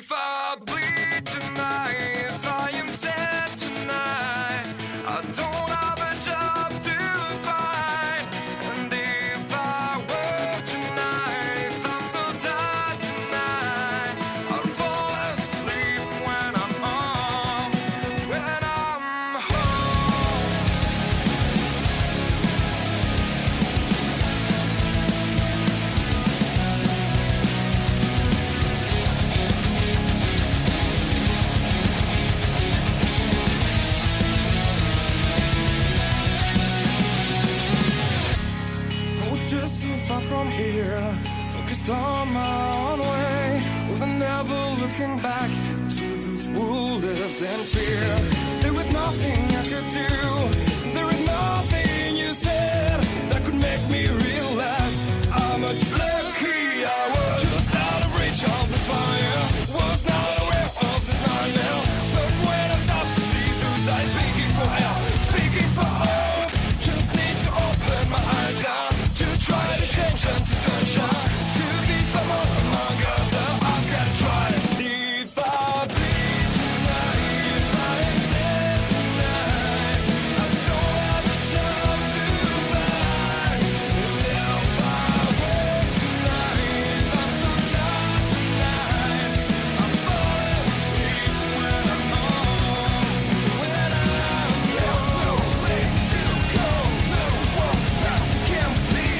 if I bleed tonight, if I am sad tonight, I don't have a job to find. And if I work tonight, if I'm so tired tonight, I'll fall asleep when I'm home. Just so far from here, focused on my own way, with never looking back to those who lived in fear. There was nothing I could do, there was nothing you said that could make me realize how much lucky I was. Just out of reach of the fire, was not aware of the nightmare, but when I stopped to see those eyes begging for help, begging for hope, just need to open my eyes down. Try to change into sunshine, to be someone among others. I've got to try. If I bleed tonight, if I am sad tonight, I don't have a job to find. And if I work tonight, if I'm so tired tonight, I fall asleep when I'm home. When I'm no place to go, no one can see.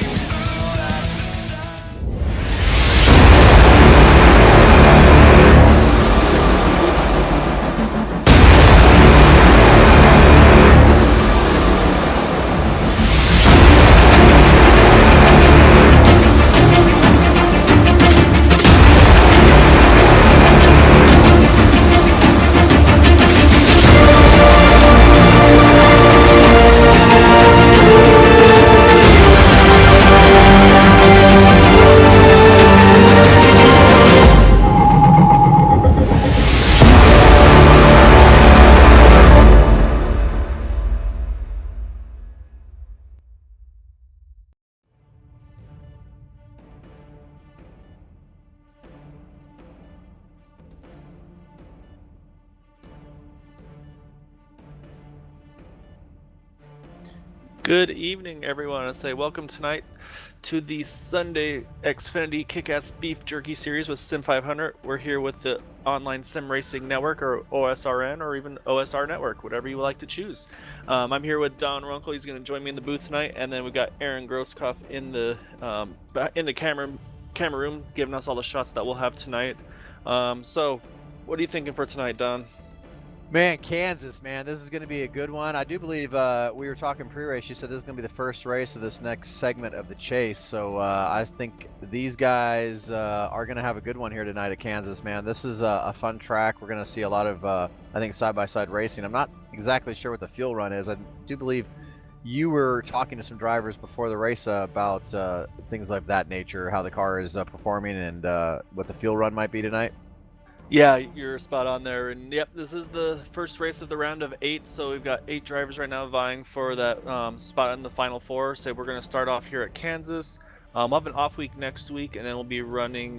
Good evening, everyone. I say welcome tonight to the Sunday Xfinity KickAss Beef Jerky series with Sim500. We're here with the Online Sim Racing Network, or OSRN, or even OSR Network, whatever you would like to choose. I'm here with Don Runkle. He's going to join me in the booth tonight, and then we got Aaron Grosskopf in the camera room, giving us all the shots that we'll have tonight. So, what are you thinking for tonight, Don? Man, Kansas, man, this is going to be a good one. I do believe we were talking pre-race. You said this is going to be the first race of this next segment of the chase. So I think these guys are going to have a good one here tonight at Kansas, man. This is a fun track. We're going to see a lot of, I think, side-by-side racing. I'm not exactly sure what the fuel run is. I do believe you were talking to some drivers before the race about things of that nature, how the car is performing and what the fuel run might be tonight. Yeah, you're spot on there. And yep, this is the first race of the round of 8, so we've got 8 drivers right now vying for that spot in the final 4. So we're going to start off here at Kansas. We'll have an off week next week, and then we'll be running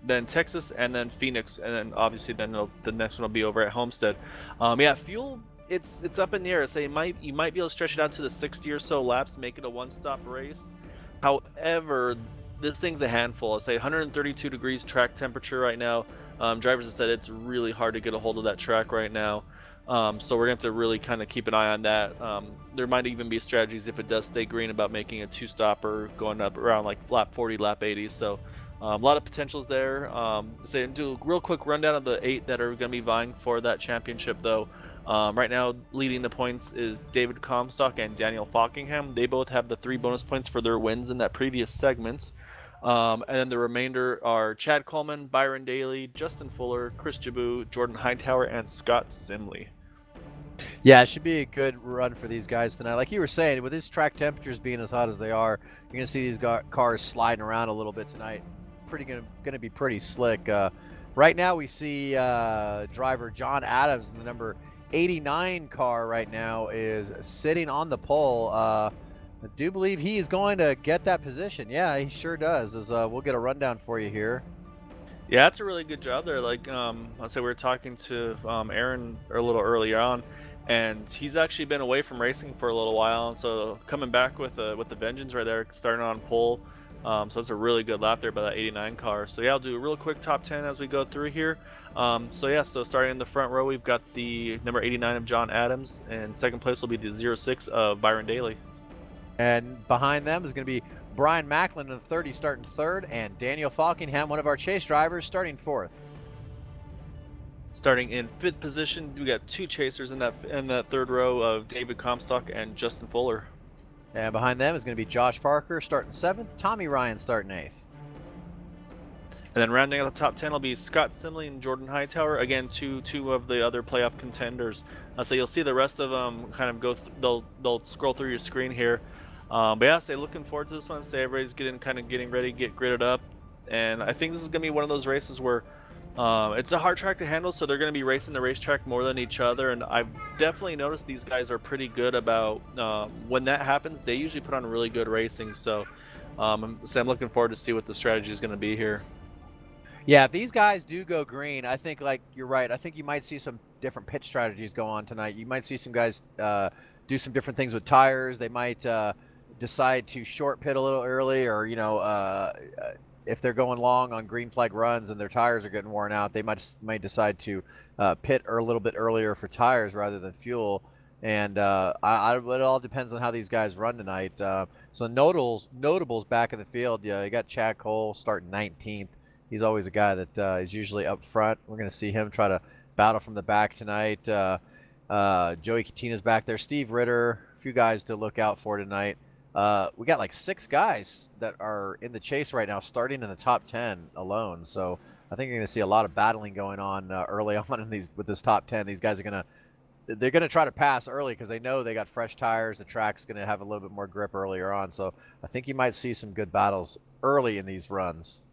then Texas and then Phoenix, and then obviously then the next one will be over at Homestead. Yeah, fuel, it's up in the air. So you might be able to stretch it out to the 60 or so laps, make it a one-stop race. However, this thing's a handful. I'll say 132 degrees track temperature right now. Drivers have said it's really hard to get a hold of that track right now. So we're going to have to really kind of keep an eye on that. There might even be strategies if it does stay green about making a 2-stopper going up around like lap 40, lap 80. So a lot of potentials there. So do a real quick rundown of the 8 that are going to be vying for that championship though. Right now, leading the points is David Comstock and Daniel Falkingham. They both have the 3 bonus points for their wins in that previous segment. And then the remainder are Chad Coleman, Byron Daly, Justin Fuller, Chris Jabu, Jordan Hightower, and Scott Simley. Yeah, it should be a good run for these guys tonight. Like you were saying, with these track temperatures being as hot as they are, you're going to see these cars sliding around a little bit tonight. Going to be pretty slick. Right now we see driver John Adams in the number 89 car right now is sitting on the pole. I do believe he is going to get that position. Yeah, he sure does. We'll get a rundown for you here. Yeah, that's a really good job there. Like, let's say we were talking to Aaron a little earlier on, and he's actually been away from racing for a little while, and so coming back with a vengeance right there, starting on pole. So it's a really good lap there by that 89 car. So yeah, I'll do a real quick top 10 as we go through here. So yeah, so starting in the front row, we've got the number 89 of John Adams, and second place will be the 06 of Byron Daly. And behind them is going to be Brian Macklin in the 30 starting third, and Daniel Falkingham, one of our chase drivers, starting fourth. Starting in fifth position, we got two chasers in that third row of David Comstock and Justin Fuller. And behind them is going to be Josh Parker starting seventh, Tommy Ryan starting eighth. And then rounding out the top 10 will be Scott Simley and Jordan Hightower. Again, two of the other playoff contenders. So you'll see the rest of them kind of they'll scroll through your screen here. But yeah, say looking forward to this one. Say everybody's getting ready, get gridded up. And I think this is going to be one of those races where it's a hard track to handle, so they're going to be racing the racetrack more than each other. And I've definitely noticed these guys are pretty good about when that happens. They usually put on really good racing. So I'm looking forward to see what the strategy is going to be here. Yeah, if these guys do go green, I think, like, you're right. I think you might see some different pitch strategies go on tonight. You might see some guys do some different things with tires. They might decide to short pit a little early, or, if they're going long on green flag runs and their tires are getting worn out, they might decide to pit a little bit earlier for tires rather than fuel. And it all depends on how these guys run tonight. So notables back in the field. Yeah, you got Chad Cole starting 19th. He's always a guy that is usually up front. We're going to see him try to battle from the back tonight. Joey Catina's back there. Steve Ritter, a few guys to look out for tonight. We got like 6 guys that are in the chase right now, starting in the top 10 alone. So I think you're going to see a lot of battling going on early on with this top 10. These guys are they're going to try to pass early because they know they got fresh tires. The track's going to have a little bit more grip earlier on. So I think you might see some good battles early in these runs.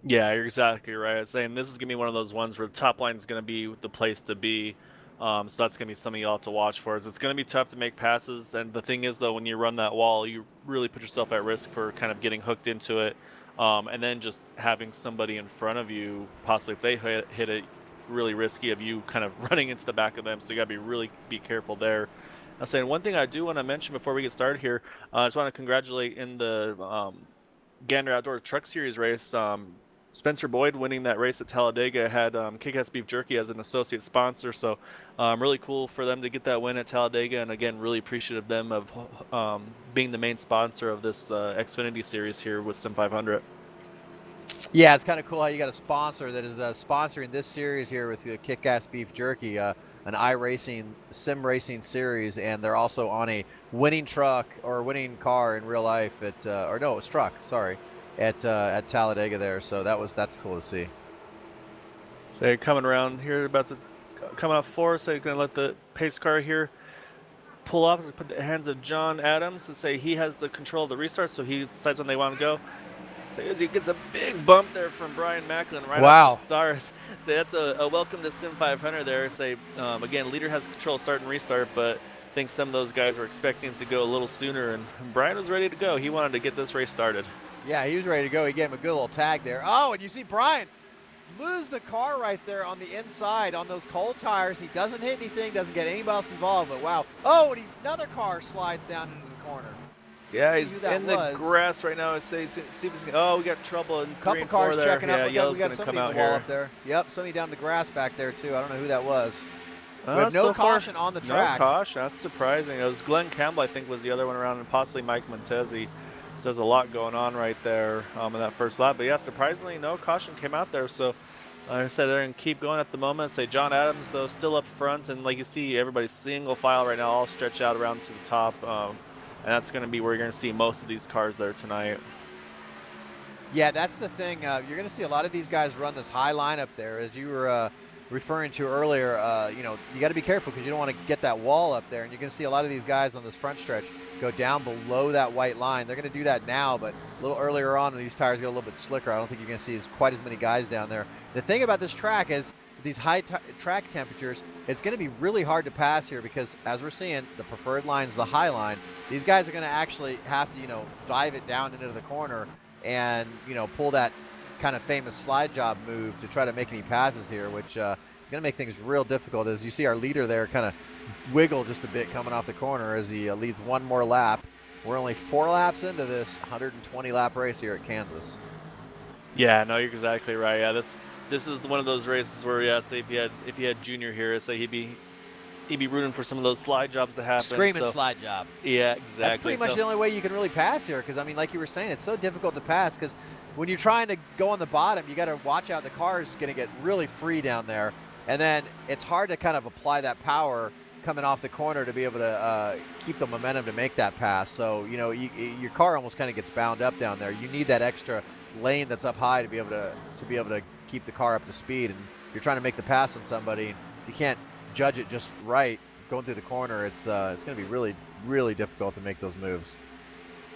Yeah, you're exactly right. I'm saying this is gonna be one of those ones where the top line is gonna be the place to be. So that's gonna be something you'll have to watch for. It's gonna be tough to make passes, and the thing is, though, when you run that wall, you really put yourself at risk for kind of getting hooked into it, and then just having somebody in front of you, possibly if they hit it, really risky of you kind of running into the back of them. So you gotta be careful there. I'm saying one thing I do want to mention before we get started here. I just want to congratulate in the Gander Outdoor Truck Series race. Spencer Boyd winning that race at Talladega had KickAss Beef Jerky as an associate sponsor, so really cool for them to get that win at Talladega, and again, really appreciative of them of being the main sponsor of this Xfinity Series here with Sim500. Yeah, it's kind of cool how you got a sponsor that is sponsoring this series here with KickAss Beef Jerky, an iRacing sim racing series, and they're also on a winning truck or winning car in real life it's truck, sorry, at Talladega there. So that's cool to see. So you're coming around here, about to come out four, so you're going to let the pace car here pull off, so put the hands of John Adams and say he has the control of the restart, so he decides when they want to go. So as he gets a big bump there from Brian Macklin right off the start. So that's a welcome to Sim500 there. Say, again, leader has control of start and restart, but I think some of those guys were expecting to go a little sooner, and Brian was ready to go. He wanted to get this race started. Yeah, he was ready to go. He gave him a good little tag there. Oh, and you see Brian lose the car right there on the inside on those cold tires. He doesn't hit anything, doesn't get anybody else involved, but wow. Oh, and another car slides down into the corner. Yeah, he's in the grass right now. Oh, we got trouble in a couple green cars checking there. up. Yeah, we got somebody in the wall up there. Yep, somebody down the grass back there too. I don't know who that was. We have no caution on the track. No caution. That's surprising. It was Glenn Campbell, I think, was the other one around, and possibly Mike Montezi. So there's a lot going on right there in that first lap. But yeah, surprisingly, no caution came out there. So like I said, they're going to keep going at the moment. Say John Adams, though, still up front. And like you see, everybody's single file right now, all stretched out around to the top. And that's going to be where you're going to see most of these cars there tonight. Yeah, that's the thing. You're going to see a lot of these guys run this high line up there. As you were referring to earlier, you got to be careful because you don't want to get that wall up there. And you're going to see a lot of these guys on this front stretch go down below that white line. They're going to do that now, but a little earlier on when these tires get a little bit slicker, I don't think you're going to see quite as many guys down there. The thing about this track is these high track temperatures, it's going to be really hard to pass here because, as we're seeing, the preferred line is the high line. These guys are going to actually have to, dive it down into the corner and, pull that kind of famous slide job move to try to make any passes here, which is going to make things real difficult. As you see our leader there kind of wiggle just a bit coming off the corner as he leads one more lap. We're only 4 laps into this 120 lap race here at Kansas. Yeah, no, you're exactly right. Yeah, this is one of those races where, yeah, say if you had Junior here, say he'd be rooting for some of those slide jobs to happen. Screaming So slide job. yeah, exactly. That's pretty much the only way you can really pass here, because I mean, like you were saying, it's so difficult to pass because when you're trying to go on the bottom, you got to watch out. The car is going to get really free down there, and then it's hard to kind of apply that power coming off the corner to be able to keep the momentum to make that pass. So your car almost kind of gets bound up down there. You need that extra lane that's up high to be able to keep the car up to speed. And if you're trying to make the pass on somebody, you can't judge it just right going through the corner. It's going to be really, really difficult to make those moves.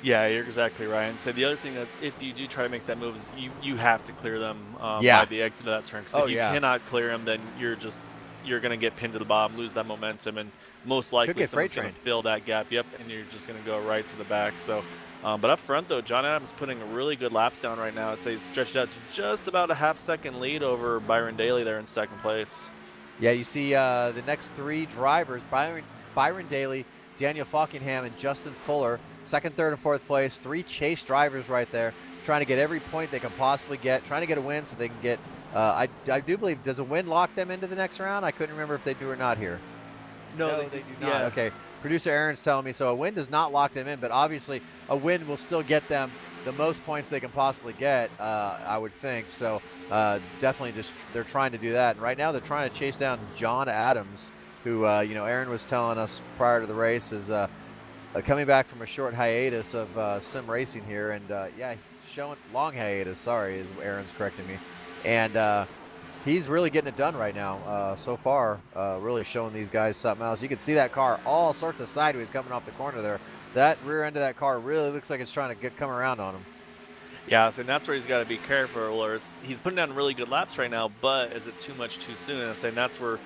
Yeah, you're exactly right. And so the other thing that if you do try to make that move is you have to clear them Yeah. by the exit of that turn. Because if you cannot clear them, then you're going to get pinned to the bottom, lose that momentum, and most likely someone's going to fill that gap. Yep, and you're just going to go right to the back. So, but up front though, John Adams putting a really good laps down right now. I'd say he's stretched out to just about a half-second lead over Byron Daly there in second place. Yeah, you see the next 3 drivers: Byron Daly, Daniel Falkingham, and Justin Fuller, second, third, and fourth place. 3 chase drivers right there, trying to get every point they can possibly get, trying to get a win so they can get. I do believe, does a win lock them into the next round? I couldn't remember if they do or not here. No, they do not. Yeah. Okay, producer Aaron's telling me so. A win does not lock them in, but obviously a win will still get them the most points they can possibly get. I would think so. Definitely, they're trying to do that. And right now, they're trying to chase down John Adams, who Aaron was telling us prior to the race is coming back from a short hiatus of sim racing here, and showing long hiatus. Sorry, is Aaron's correcting me, and he's really getting it done right now. So far, really showing these guys something else. You can see that car all sorts of sideways coming off the corner there. That rear end of that car really looks like it's trying to come around on him. Yeah, and that's where he's got to be careful. Or he's putting down really good laps right now, but is it too much too soon? And I'm saying that's where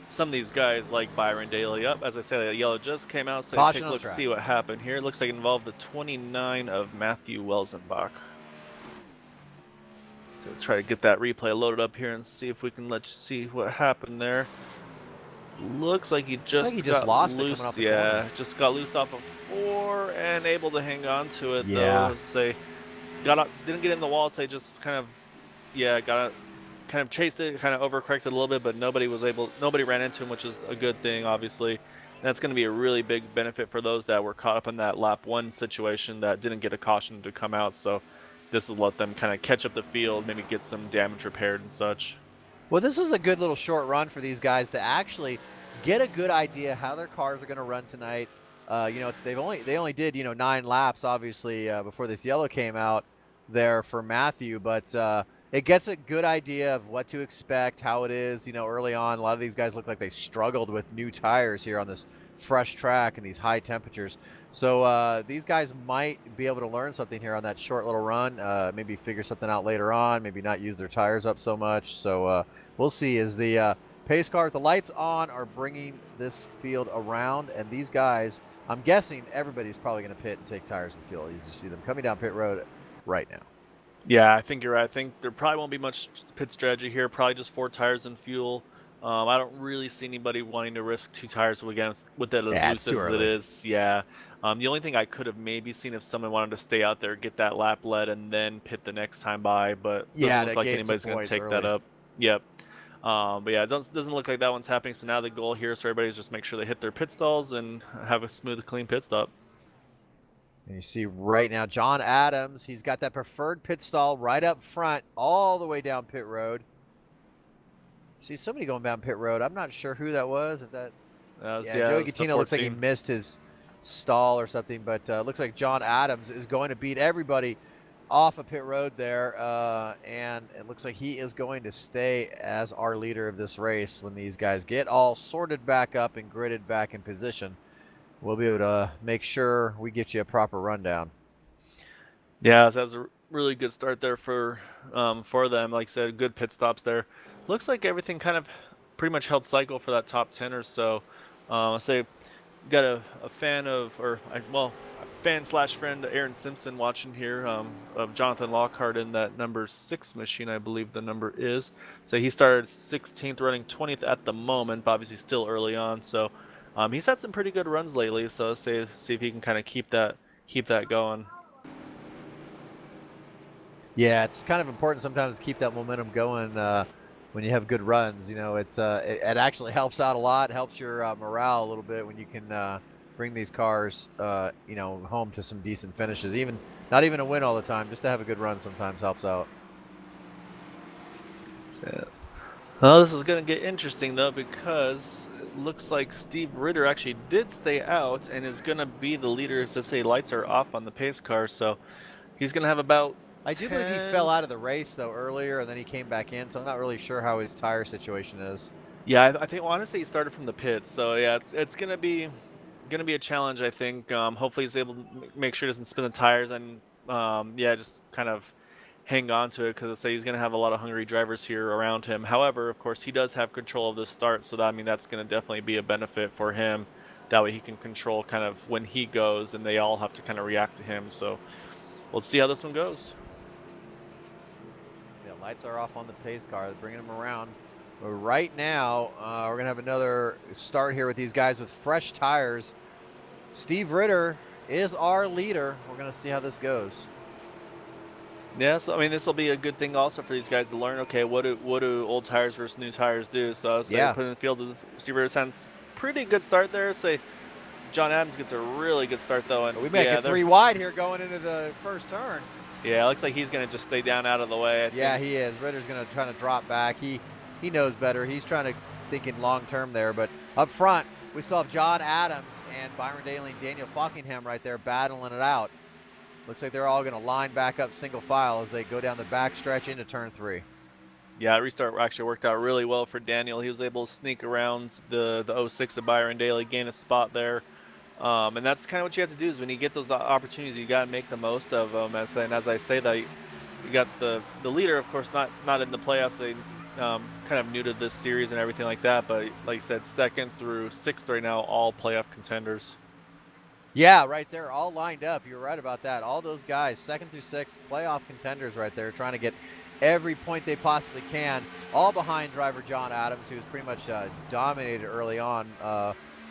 some of these guys like Byron Daly up. As I say, the yellow just came out, so take a look, see what happened here. It looks like it involved the 29 of Matthew Welzenbach. So let's try to get that replay loaded up here and see if we can see what happened there. Looks like he just lost loose. It coming off the corner. Just got loose off of 4 and able to hang on to it though. Say didn't get in the wall. Say just kind of chased it, kind of overcorrected a little bit, but nobody ran into him, which is a good thing, obviously. And that's going to be a really big benefit for those that were caught up in that lap 1 situation that didn't get a caution to come out. So this will let them kind of catch up the field, maybe get some damage repaired and such. Well, this is a good little short run for these guys to actually get a good idea how their cars are going to run tonight. They only did 9 laps, obviously, before this yellow came out there for Matthew, but it gets a good idea of what to expect, how it is. Early on, a lot of these guys look like they struggled with new tires here on this fresh track and these high temperatures. So these guys might be able to learn something here on that short little run, maybe figure something out later on, maybe not use their tires up so much. So we'll see. As the pace car with the lights on are bringing this field around, and these guys, I'm guessing everybody's probably going to pit and take tires and fuel. You see them coming down pit road right now. Yeah, I think you're right. I think there probably won't be much pit strategy here. Probably just 4 tires and fuel. I don't really see anybody wanting to risk 2 tires with that as loose as it is. Yeah. The only thing I could have maybe seen if someone wanted to stay out there, get that lap led, and then pit the next time by, but it doesn't look like anybody's going to take that up. Yep. But yeah, it doesn't look like that one's happening. So now the goal here is for everybody to just make sure they hit their pit stalls and have a smooth, clean pit stop. And you see right now, John Adams, he's got that preferred pit stall right up front, all the way down pit road. See somebody going down pit road. I'm not sure who that was. If that, Joey Gattino looks like he missed his stall or something, but looks like John Adams is going to beat everybody off of pit road there, and it looks like he is going to stay as our leader of this race when these guys get all sorted back up and gridded back in position. We'll be able to make sure we get you a proper rundown. Yeah, so that was a really good start there for them. Like I said, good pit stops there. Looks like everything kind of pretty much held cycle for that top 10 or so. I say got a fan of, fan/friend Aaron Simpson watching here of Jonathan Lockhart in that number 6 machine, I believe the number is. So he started 16th, running 20th at the moment, but obviously still early on. So he's had some pretty good runs lately. So see if he can kind of keep that going. Yeah, it's kind of important sometimes to keep that momentum going when you have good runs. You know, it actually helps out a lot, helps your morale a little bit when you can bring these cars, you know, home to some decent finishes. Even not even a win all the time, just to have a good run sometimes helps out. So, well, this is going to get interesting though because it looks like Steve Ritter actually did stay out and is going to be the leader as to say lights are off on the pace car. So he's going to have about I do believe he 10. fell out of the race though earlier, and then he came back in. So I'm not really sure how his tire situation is. Yeah, I think well, honestly he started from the pits, so yeah, it's gonna be a challenge. I think. Hopefully he's able to make sure he doesn't spin the tires and yeah, just kind of hang on to it because I say he's gonna have a lot of hungry drivers here around him. However, of course, he does have control of the start, so that I mean that's gonna definitely be a benefit for him. That way he can control kind of when he goes, and they all have to kind of react to him. So we'll see how this one goes. Yeah, lights are off on the pace car, bringing them around. But right now, we're going to have another start here with these guys with fresh tires. Steve Ritter is our leader. We're going to see how this goes. Yeah, so I mean, this will be a good thing also for these guys to learn. Okay, what do old tires versus new tires do? So say Yeah. put in the field, the receiver sounds pretty good start there. Say John Adams gets a really good start though, and But we make yeah, it 3 wide here going into the first turn. yeah, it looks like he's gonna just stay down out of the way. I Yeah, think. he is. Ritter's going to try to drop back. He knows better. He's trying to thinking long term there. But up front, we still have John Adams and Byron Daly and Daniel Falkingham right there battling it out. Looks like they're all going to line back up single file as they go down the back stretch into turn 3. Yeah, restart actually worked out really well for Daniel. He was able to sneak around the 06 of Byron Daly, gain a spot there. And that's kind of what you have to do is when you get those opportunities, you got to make the most of them. And as I say that, you got the leader, of course, not in the playoffs. They kind of new to this series and everything like that. But like you said, 2nd through 6th right now, all playoff contenders. Yeah, right there, all lined up. You're right about that. All those guys, 2nd through 6th, playoff contenders right there, trying to get every point they possibly can, all behind driver John Adams, who's pretty much dominated early on,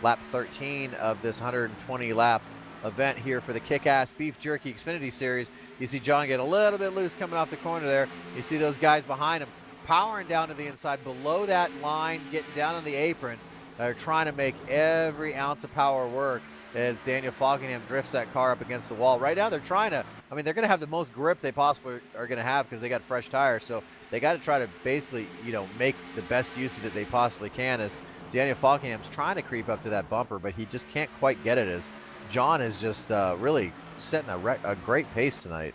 lap 13 of this 120-lap event here for the KickAss Beef Jerky Xfinity Series. You see John get a little bit loose coming off the corner there. You see those guys behind him powering down to the inside, below that line, getting down on the apron. They're trying to make every ounce of power work as Daniel Falkingham drifts that car up against the wall. Right now, they're trying to, I mean, they're going to have the most grip they possibly are going to have because they got fresh tires. So they got to try to basically, you know, make the best use of it they possibly can as Daniel Falkingham's trying to creep up to that bumper, but he just can't quite get it as John is just really setting a great pace tonight.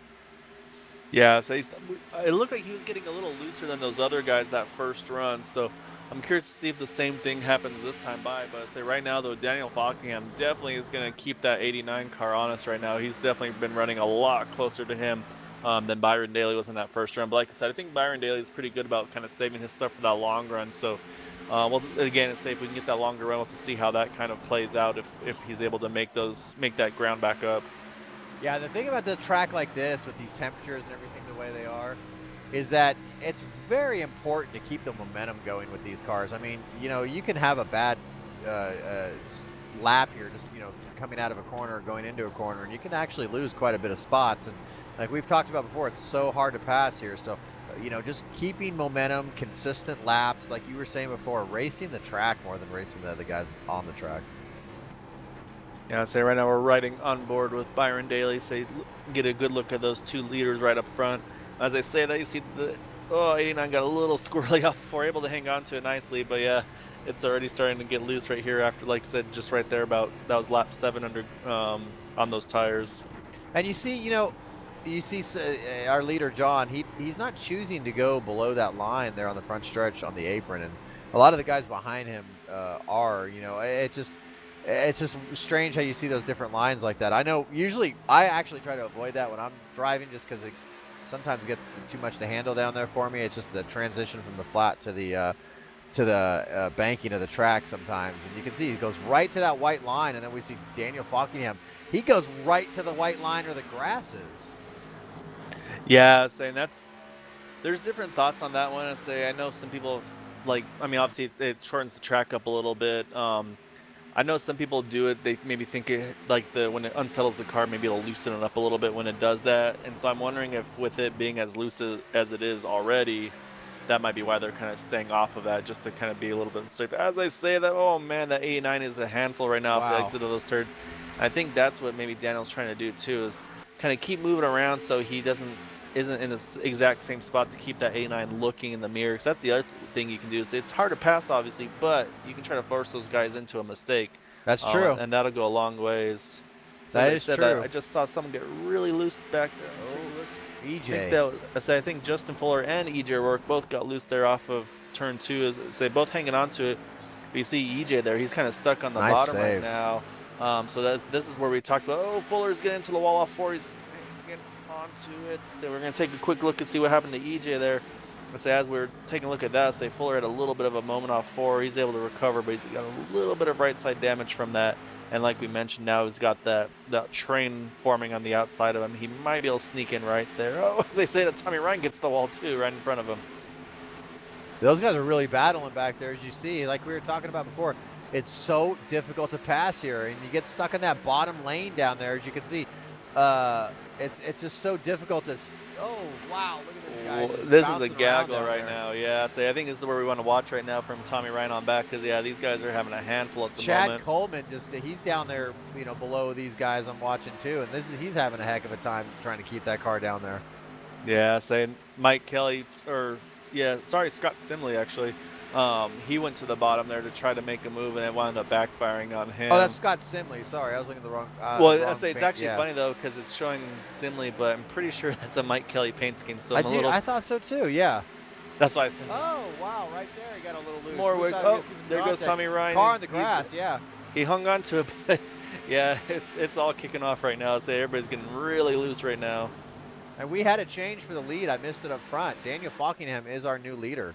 Yeah, so it looked like he was getting a little looser than those other guys that first run. So I'm curious to see if the same thing happens this time by. But I say right now, though, Daniel Falkingham definitely is going to keep that 89 car honest right now. He's definitely been running a lot closer to him than Byron Daly was in that first run. But like I said, I think Byron Daly is pretty good about kind of saving his stuff for that long run. So, well, again, it's say if we can get that longer run, we'll have to see how that kind of plays out if he's able to make that ground back up. Yeah, the thing about the track like this with these temperatures and everything the way they are is that it's very important to keep the momentum going with these cars. I mean, you know, you can have a bad lap here, just, you know, coming out of a corner or going into a corner, and you can actually lose quite a bit of spots. And like we've talked about before, it's so hard to pass here. So, you know, just keeping momentum, consistent laps, like you were saying before, racing the track more than racing the other guys on the track. Yeah, say right now we're riding on board with Byron Daly. So get a good look at those two leaders right up front. As I say that, you see the 89 got a little squirrely off before, able to hang on to it nicely. But yeah, it's already starting to get loose right here after, like I said, just right there about that was lap 7 under on those tires. And you see, our leader John. He's not choosing to go below that line there on the front stretch on the apron, and a lot of the guys behind him are. You know, it's just strange how you see those different lines like that. I know usually I actually try to avoid that when I'm driving just because it sometimes gets too much to handle down there for me. It's just the transition from the flat to the banking of the track sometimes. And you can see he goes right to that white line, and then we see Daniel Falkingham. He goes right to the white line or the grasses. Yeah, saying there's different thoughts on that one. I know some people like, I mean, obviously it shortens the track up a little bit. I know some people do it. They maybe think it like when it unsettles the car, maybe it'll loosen it up a little bit when it does that. And so I'm wondering if with it being as loose as it is already, that might be why they're kind of staying off of that, just to kind of be a little bit safe. As I say that, oh man, that 89 is a handful right now off the Wow. exit of those turds. I think that's what maybe Daniel's trying to do too, is kind of keep moving around so he isn't in the exact same spot to keep that 89 looking in the mirror. Because that's the other thing you can do. Is it's hard to pass, obviously, but you can try to force those guys into a mistake, That's true. and that'll go a long ways. So as That I is said, true. I just saw someone get really loose back there. Oh, Take a look. EJ. I think Justin Fuller and EJ Work both got loose there off of turn 2. Say both hanging on to it. But you see EJ there; he's kind of stuck on the Nice bottom right saves. now. So this is where we talked about. Oh, Fuller's getting into the wall off 4. He's hanging onto it. So we're gonna take a quick look and see what happened to EJ there. I say as we're taking a look at that, say Fuller had a little bit of a moment off 4. He's able to recover, but he's got a little bit of right side damage from that. And like we mentioned, now he's got that train forming on the outside of him. He might be able to sneak in right there. Oh, as they say, that Tommy Ryan gets the wall too, right in front of him. Those guys are really battling back there, as you see. Like we were talking about before, it's so difficult to pass here, and you get stuck in that bottom lane down there, as you can see. It's just so difficult to. Oh wow! Look at this guy just This is a bouncing around gaggle down right there. now. Yeah, so I think this is where we want to watch right now from Tommy Ryan on back, because yeah, these guys are having a handful at the Chad moment. Coleman he's down there, below these guys I'm watching too, and he's having a heck of a time trying to keep that car down there. Yeah, saying Mike Kelly, Scott Simley actually. He went to the bottom there to try to make a move, and it wound up backfiring on him. Oh, that's Scott Simley. Sorry, I was looking at the wrong. Well, I say it's actually yeah. funny though, because it's showing Simley, but I'm pretty sure that's a Mike Kelly paint scheme. So I thought so too. Yeah. That's why I said. Oh wow! Right there, he got a little loose. More wig. Oh, there goes Tommy Ryan. Car in the grass. Yeah. He hung on to it, but yeah, it's all kicking off right now. So everybody's getting really loose right now. And we had a change for the lead. I missed it up front. Daniel Falkingham is our new leader.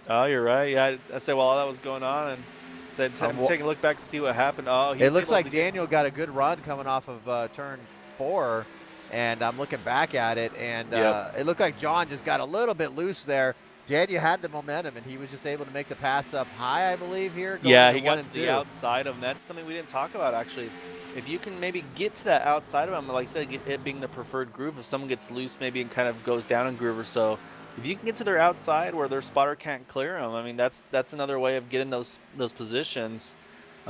Oh, you're right. Yeah, I said while that was going on, and said I'm taking a look back to see what happened. Oh, it looks like Daniel got a good run coming off of turn 4, and I'm looking back at it, and it looked like John just got a little bit loose there. Daniel had the momentum, and he was just able to make the pass up high, I believe, here. Yeah, he got to the outside of him. That's something we didn't talk about, actually. If you can maybe get to that outside of him, like I said, it being the preferred groove, if someone gets loose maybe and kind of goes down in groove or so, if you can get to their outside where their spotter can't clear them, I mean, that's another way of getting those positions.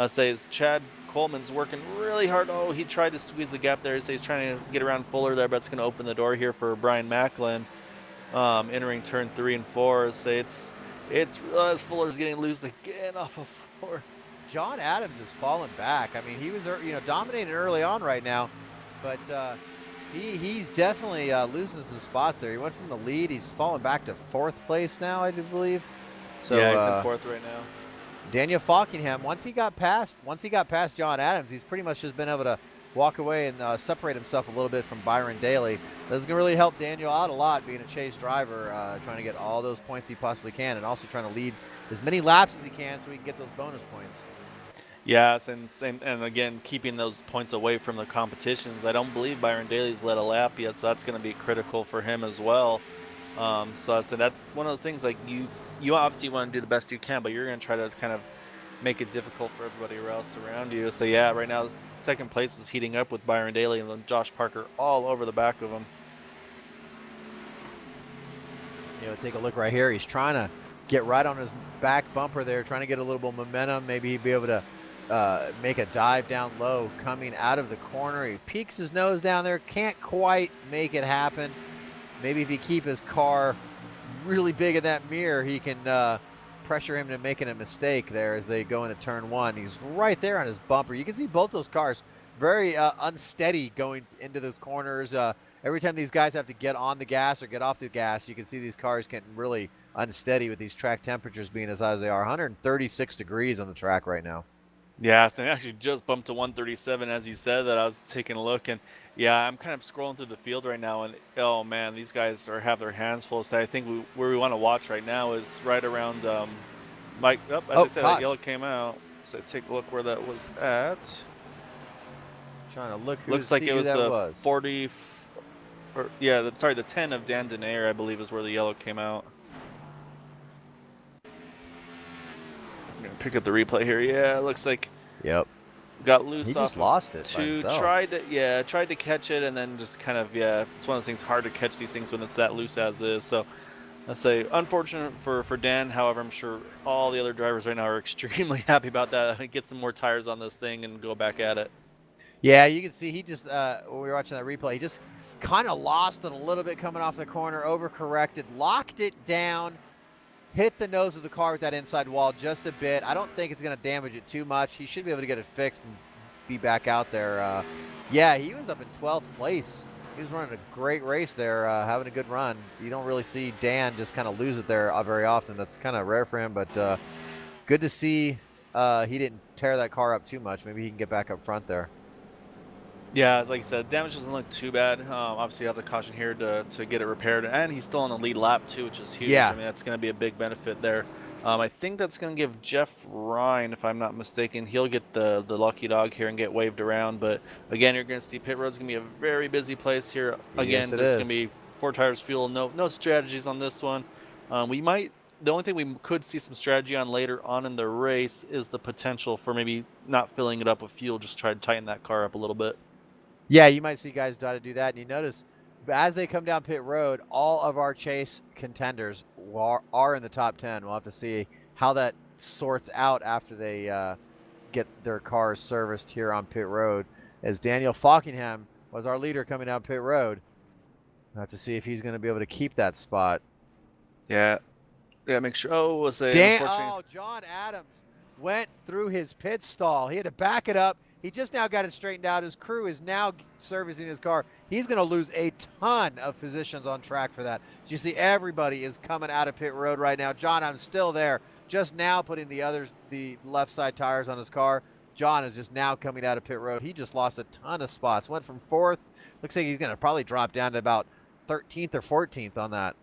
Say as Chad Coleman's working really hard. Oh, he tried to squeeze the gap there. So he's trying to get around Fuller there, but it's going to open the door here for Brian Macklin. Entering turn 3 and 4. Say it's Fuller's getting loose again off of 4. John Adams has fallen back. I mean, he was dominating early on right now, but he's definitely losing some spots there. He went from the lead. He's fallen back to 4th place now, I do believe. So yeah, he's in 4th right now. Daniel Falkingham, once he got past John Adams, he's pretty much just been able to walk away and separate himself a little bit from Byron Daly. This is going to really help Daniel out a lot, being a chase driver, trying to get all those points he possibly can, and also trying to lead as many laps as he can so he can get those bonus points. Yeah, and again, keeping those points away from the competitions. I don't believe Byron Daly's led a lap yet, so that's going to be critical for him as well. So I said that's one of those things, like you obviously want to do the best you can, but you're going to try to kind of make it difficult for everybody else around you. So yeah, right now 2nd place is heating up with Byron Daly and then Josh Parker all over the back of him. Take a look right here. He's trying to get right on his back bumper there, trying to get a little bit of momentum. Maybe he'd be able to make a dive down low coming out of the corner. He peeks his nose down there, can't quite make it happen. Maybe if he keep his car really big in that mirror, he can pressure him to making a mistake there as they go into turn 1. He's right there on his bumper. You can see both those cars very unsteady going into those corners. Every time these guys have to get on the gas or get off the gas, you can see these cars getting really unsteady with these track temperatures being as high as they are. 136 degrees on the track right now. Yeah, so I actually just bumped to 137 as you said that. I was taking a look, and yeah, I'm kind of scrolling through the field right now, and oh man, these guys have their hands full. So I think where we want to watch right now is right around Mike. As I said, that yellow came out. So take a look where that was at. Trying to look Looks like see it who was that the was. 40, or yeah, sorry, the 10 of Dan Denayer, I believe, is where the yellow came out. I'm gonna pick up the replay here. Yeah, it looks like Yep. got loose He off just of lost it by two. himself. Tried to catch it, and then just kind of, yeah, it's one of those things, hard to catch these things when it's that loose as is. So I say unfortunate for Dan. However, I'm sure all the other drivers right now are extremely happy about that. Get some more tires on this thing and go back at it. Yeah, you can see he just when we were watching that replay, he just kind of lost it a little bit coming off the corner, overcorrected, locked it down, hit the nose of the car with that inside wall just a bit. I don't think it's going to damage it too much. He should be able to get it fixed and be back out there. Yeah, he was up in 12th place. He was running a great race there, having a good run. You don't really see Dan just kind of lose it there very often. That's kind of rare for him, but good to see he didn't tear that car up too much. Maybe he can get back up front there. Yeah, like I said, damage doesn't look too bad. Obviously, you have the caution here to get it repaired, and he's still on the lead lap too, which is huge. I Yeah. mean, that's going to be a big benefit there. I think that's going to give Jeff Ryan, if I'm not mistaken, he'll get the lucky dog here and get waved around. But again, you're going to see pit road's going to be a very busy place here. Yes, Again, it there's going to is. be 4 tires fuel, no strategies on this one. The only thing we could see some strategy on later on in the race is the potential for maybe not filling it up with fuel, just try to tighten that car up a little bit. Yeah, you might see guys try to do that. And you notice as they come down pit road, all of our chase contenders are in the top 10. We'll have to see how that sorts out after they get their cars serviced here on pit road. As Daniel Falkingham was our leader coming down pit road. We'll have to see if he's going to be able to keep that spot. Yeah, make sure. Oh, was a unfortunate. Oh, John Adams went through his pit stall. He had to back it up. He just now got it straightened out. His crew is now servicing his car. He's going to lose a ton of positions on track for that. You see, everybody is coming out of pit road right now. John, I'm still there. Just now putting the left side tires on his car. John is just now coming out of pit road. He just lost a ton of spots. Went from 4th. Looks like he's going to probably drop down to about 13th or 14th on that.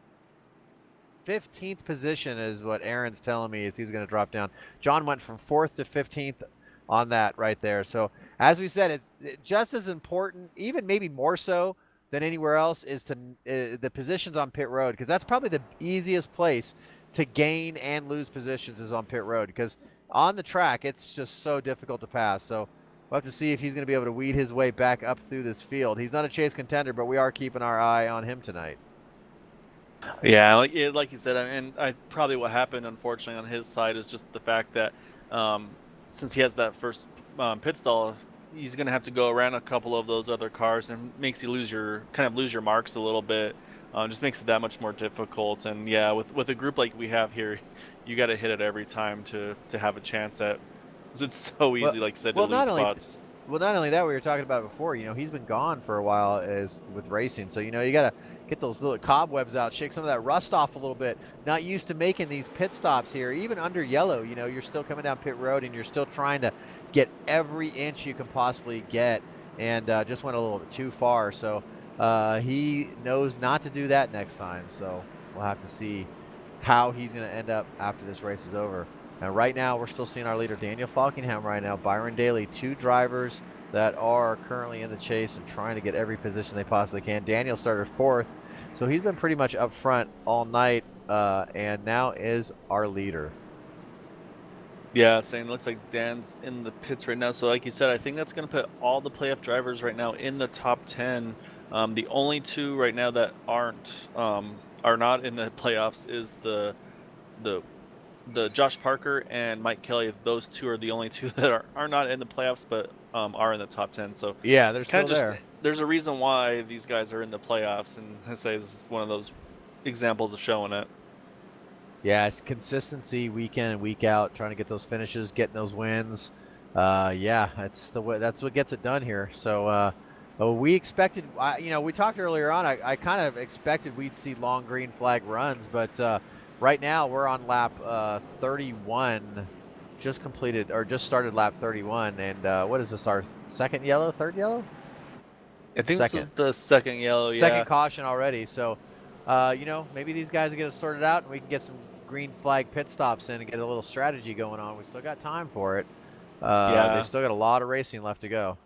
15th position is what Aaron's telling me is he's going to drop down. John went from 4th to 15th on that right there. So as we said, it's just as important, even maybe more so than anywhere else, is to the positions on pit road, because that's probably the easiest place to gain and lose positions is on pit road, because on the track it's just so difficult to pass. So we'll have to see if he's going to be able to weed his way back up through this field. He's not a chase contender, but we are keeping our eye on him tonight. Yeah, like you said, and probably what happened, unfortunately, on his side is just the fact that since he has that first pit stall, he's gonna have to go around a couple of those other cars, and makes you lose your marks a little bit. Just makes it that much more difficult. And yeah, with a group like we have here, you got to hit it every time to have a chance at. 'Cause it's so easy, like you said, to lose spots. Well, not only that, we were talking about it before. You know, he's been gone for a while with racing, so you know you got to get those little cobwebs out, shake some of that rust off a little bit. Not used to making these pit stops here, even under yellow. You know, you're still coming down pit road and you're still trying to get every inch you can possibly get, and just went a little bit too far. So he knows not to do that next time. So we'll have to see how he's going to end up after this race is over. And right now, we're still seeing our leader, Daniel Falkingham, right now, Byron Daly, 2 drivers that are currently in the chase and trying to get every position they possibly can. Daniel started 4th, so he's been pretty much up front all night, and now is our leader. Yeah, saying it looks like Dan's in the pits right now. So like you said, I think that's going to put all the playoff drivers right now in the top 10. The only 2 right now that are not in the playoffs is the Josh Parker and Mike Kelly. Those 2 are the only 2 that are not in the playoffs, but are in the top 10. So yeah, they're still there. There's a reason why these guys are in the playoffs, and I say this is one of those examples of showing it. Yeah, it's consistency week in and week out, trying to get those finishes, getting those wins. Yeah, that's what gets it done here. So we expected, you know, we talked earlier on, I kind of expected we'd see long green flag runs, but right now we're on lap 31, just started lap 31, and what is this, our third yellow? I think this is the second yellow. Second caution already. So, you know, maybe these guys will get it sorted out, and we can get some green flag pit stops in and get a little strategy going on. We still got time for it. They still got a lot of racing left to go.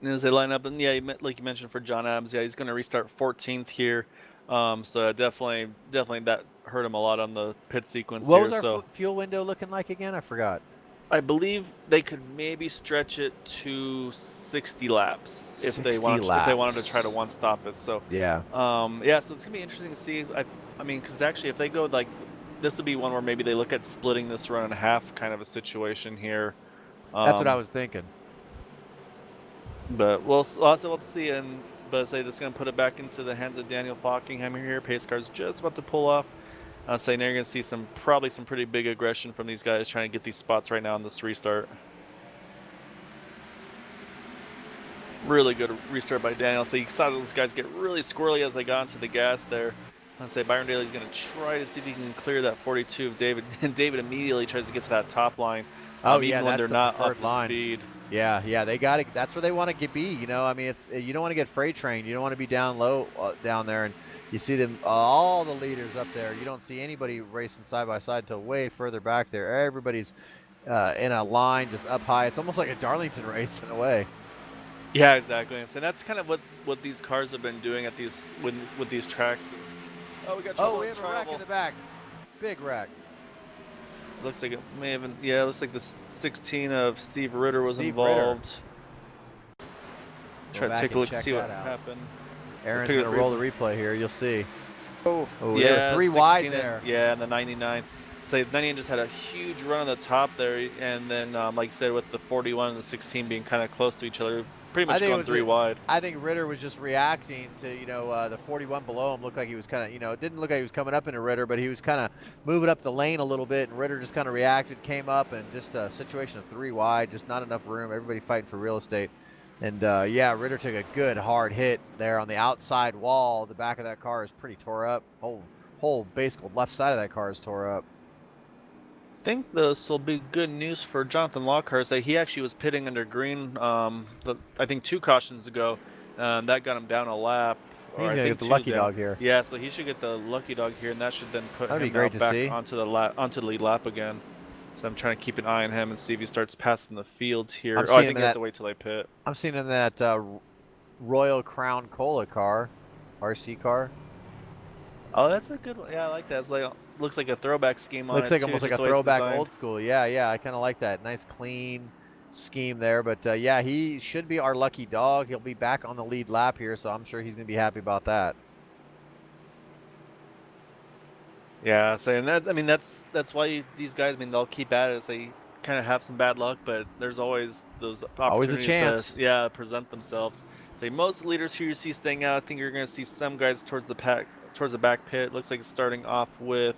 as they line up, and yeah, like you mentioned for John Adams, yeah, he's going to restart 14th here. So definitely that hurt him a lot on the pit sequence What here. was our So fuel window looking like again? I forgot. I believe they could maybe stretch it to 60 laps 60 if they wanted to try to laps. one stop it. So, Yeah. yeah, so it's gonna be interesting to see. I mean, because actually, if they go like, this would be one where maybe they look at splitting this run in half, kind of a situation here. That's what I Um, was thinking. but we'll also have to see. And but say this is gonna put it back into the hands of Daniel Falkingham here. Pace car's just about to pull off. I'll say now you're gonna see probably some pretty big aggression from these guys trying to get these spots right now in this restart. Really good restart by Daniel. So you saw those guys get really squirrely as they got into the gas there. I'd say Byron Daly's going to try to see if he can clear that 42 of David. And David immediately tries to get to that top line, Oh yeah, even when that's they're the not up preferred to line. speed. Yeah, they got it. That's where they want to be. You know, I mean, you don't want to get freight trained. You don't want to be down low down there, and you see them all the leaders up there. You don't see anybody racing side by side till way further back there. Everybody's in a line just up high. It's almost like a Darlington race in a way. Yeah, exactly. And so that's kind of what these cars have been doing at these with these tracks. Oh, we got trouble. Oh, we have a wreck in the back. Big wreck. Looks like it may have been. Yeah, it looks like the 16 of Steve Ritter was Steve Ritter. involved. Go Try to back take a and look, check see what that out. happened. Aaron's going to roll the replay here. You'll see. Oh, Oh, yeah, they were 3 wide 16 there. Yeah, and the 99. So 99 just had a huge run on the top there, and then like you said, with the 41 and the 16 being kind of close to each other, pretty much going 3 wide. I think Ritter was just reacting to, the 41 below him. Looked like he was kind of, it didn't look like he was coming up into Ritter, but he was kind of moving up the lane a little bit, and Ritter just kind of reacted, came up, and just a situation of 3 wide, just not enough room. Everybody fighting for real estate. And, yeah, Ritter took a good hard hit there on the outside wall. The back of that car is pretty tore up. Whole basically left side of that car is tore up. I think this will be good news for Jonathan Lockhart. That he actually was pitting under green, I think 2 cautions ago. That got him down a lap. He's gonna get the lucky dog here. Yeah, so he should get the lucky dog here, and that should then put him back onto the lead lap again. So I'm trying to keep an eye on him and see if he starts passing the field here. I think you have to wait till they pit. I'm seeing him in that Royal Crown Cola car, RC car. Oh, that's a good one. Yeah, I like that. It's like looks like a throwback scheme on it. Looks like too, almost like just a the way it's throwback designed. old school. Yeah, I kind of like that. Nice clean scheme there. But yeah, he should be our lucky dog. He'll be back on the lead lap here, so I'm sure he's gonna be happy about that. Yeah, saying that. I mean, that's why these guys. I mean, they'll keep at it. They kind of have some bad luck, but there's always those opportunities. Always a chance. To, present themselves. Say most leaders here you see staying out. I think you're going to see some guys towards the back pit. Looks like it's starting off with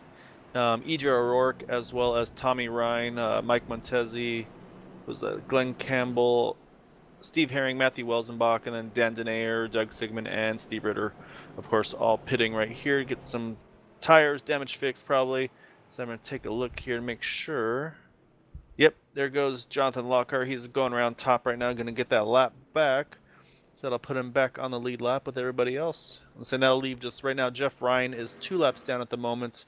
E.J. O'Rourke as well as Tommy Ryan, Mike Montezi, was Glenn Campbell, Steve Herring, Matthew Welsenbach, and then Dan Denayer, Doug Sigmund, and Steve Ritter, of course, all pitting right here. Get some tires damage fixed probably. So I'm going to take a look here to make sure. Yep, there goes Jonathan Lockhart. He's going around top right now, going to get that lap back. So that'll put him back on the lead lap with everybody else. So that'll leave just right now. Jeff Ryan is 2 laps down at the moment.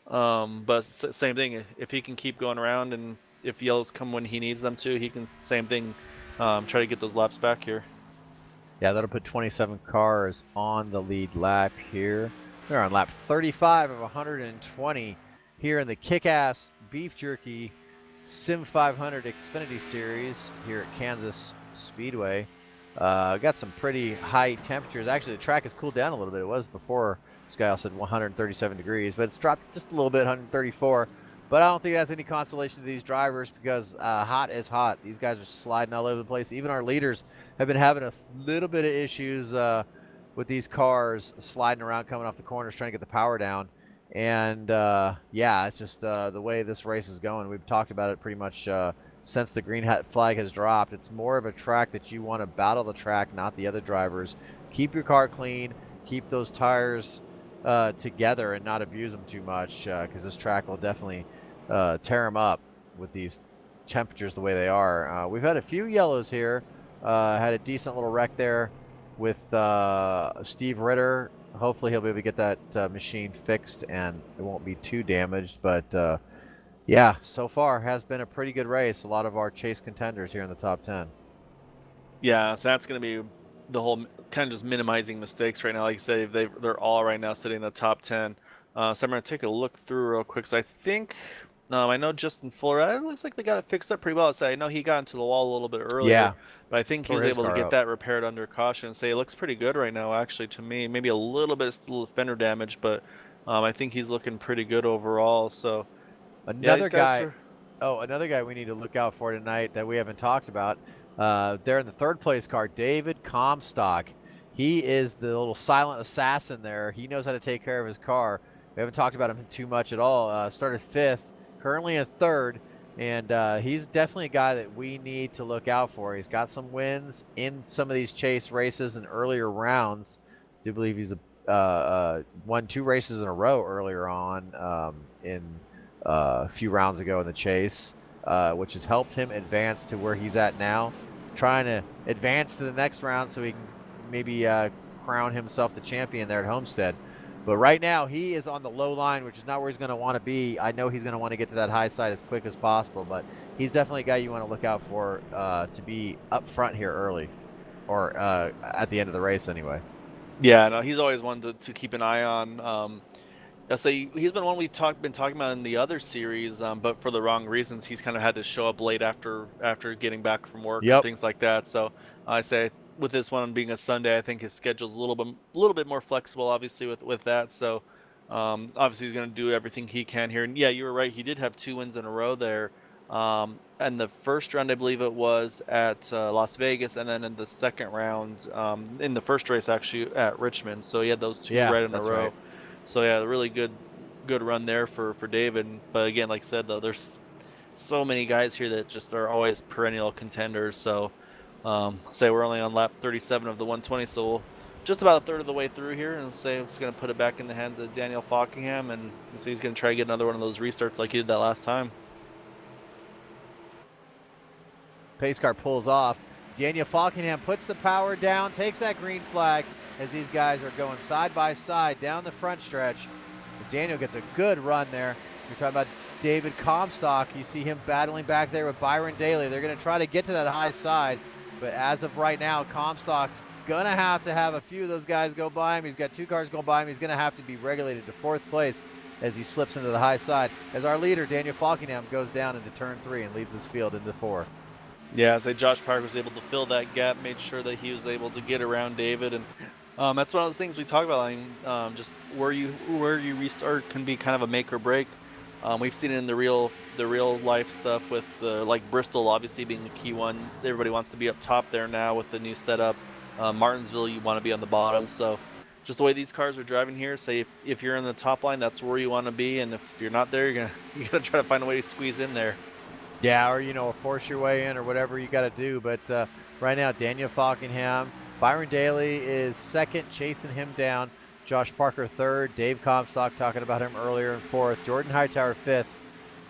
But same thing. If he can keep going around, and if yellows come when he needs them to, he can, same thing, try to get those laps back here. Yeah, that'll put 27 cars on the lead lap here. They're on lap 35 of 120 here in the KickAss Beef Jerky Sim500 Xfinity Series here at Kansas Speedway. Got some pretty high temperatures. Actually, the track has cooled down a little bit. It was before this guy said 137 degrees, but it's dropped just a little bit, 134. But I don't think that's any consolation to these drivers because hot is hot. These guys are sliding all over the place. Even our leaders have been having a little bit of issues with these cars sliding around, coming off the corners, trying to get the power down. And yeah, it's just the way this race is going. We've talked about it pretty much since the green hat flag has dropped. It's more of a track that you want to battle the track, not the other drivers. Keep your car clean, keep those tires together, and not abuse them too much because this track will definitely tear them up with these temperatures the way they are. We've had a few yellows here. Had a decent little wreck there with Steve Ritter. Hopefully he'll be able to get that machine fixed and it won't be too damaged. But yeah, so far has been a pretty good race. A lot of our chase contenders here in the top 10. Yeah, so that's going to be the whole kind of just minimizing mistakes right now. Like you said, they're all right now sitting in the top 10. So I'm going to take a look through real quick. So I think, I know Justin Fuller, it looks like they got it fixed up pretty well. So I know he got into the wall a little bit earlier, Yeah, but I think he tore was his able to car get up. that repaired under caution. Say it looks pretty good right now, actually, to me. Maybe a little bit still fender damage, but I think he's looking pretty good overall. So yeah, these Another guys guy, are. oh, another guy we need to look out for tonight that we haven't talked about. There in the third place car, David Comstock. He is the little silent assassin there. He knows how to take care of his car. We haven't talked about him too much at all. Started fifth, currently in third, and he's definitely a guy that we need to look out for. He's got some wins in some of these chase races and earlier rounds. I do believe he's won 2 races in a row earlier on in a few rounds ago in the chase, which has helped him advance to where he's at now, trying to advance to the next round so he can maybe crown himself the champion there at Homestead. But right now, he is on the low line, which is not where he's going to want to be. I know he's going to want to get to that high side as quick as possible, but he's definitely a guy you want to look out for to be up front here early, or at the end of the race anyway. Yeah, no, he's always one to keep an eye on. I'll say he's been one we've been talking about in the other series, but for the wrong reasons. He's kind of had to show up late after getting back from work and Yep. things like that. So I say with this one being a Sunday, I think his schedule's a little bit more flexible, obviously with that. So obviously he's going to do everything he can here. And yeah, you were right. He did have 2 wins in a row there. And the first round, I believe it was at Las Vegas, and then in the second round, in the first race actually at Richmond. So he had those 2 Yeah, right in a that's right. row. So yeah, really good run there for David. But again, like I said though, there's so many guys here that just are always perennial contenders. So say we're only on lap 37 of the 120, so we'll just about a third of the way through here, and say it's going to put it back in the hands of Daniel Fockingham, and so he's going to try to get another one of those restarts like he did that last time. Pace car pulls off. Daniel Fockingham puts the power down, takes that green flag as these guys are going side by side down the front stretch. Daniel gets a good run there. You're talking about David Comstock. You see him battling back there with Byron Daly. They're going to try to get to that high side, but as of right now, Comstock's going to have a few of those guys go by him. He's got 2 cars going by him. He's going to have to be regulated to 4th place as he slips into the high side, as our leader, Daniel Fockingham, goes down into turn 3 and leads his field into 4. Yeah, say Josh Parker was able to fill that gap, made sure that he was able to get around David, and that's one of those things we talk about. I mean, just where you restart can be kind of a make or break. We've seen it in the real life stuff with like Bristol obviously being the key one. Everybody wants to be up top there now with the new setup. Martinsville, you want to be on the bottom. So just the way these cars are driving here, say if you're in the top line, that's where you want to be, and if you're not there, you gotta try to find a way to squeeze in there. Yeah, or force your way in or whatever you got to do. But right now, Daniel Fockingham, Byron Daly is second, chasing him down. Josh Parker third, Dave Comstock talking about him earlier in fourth, Jordan Hightower fifth.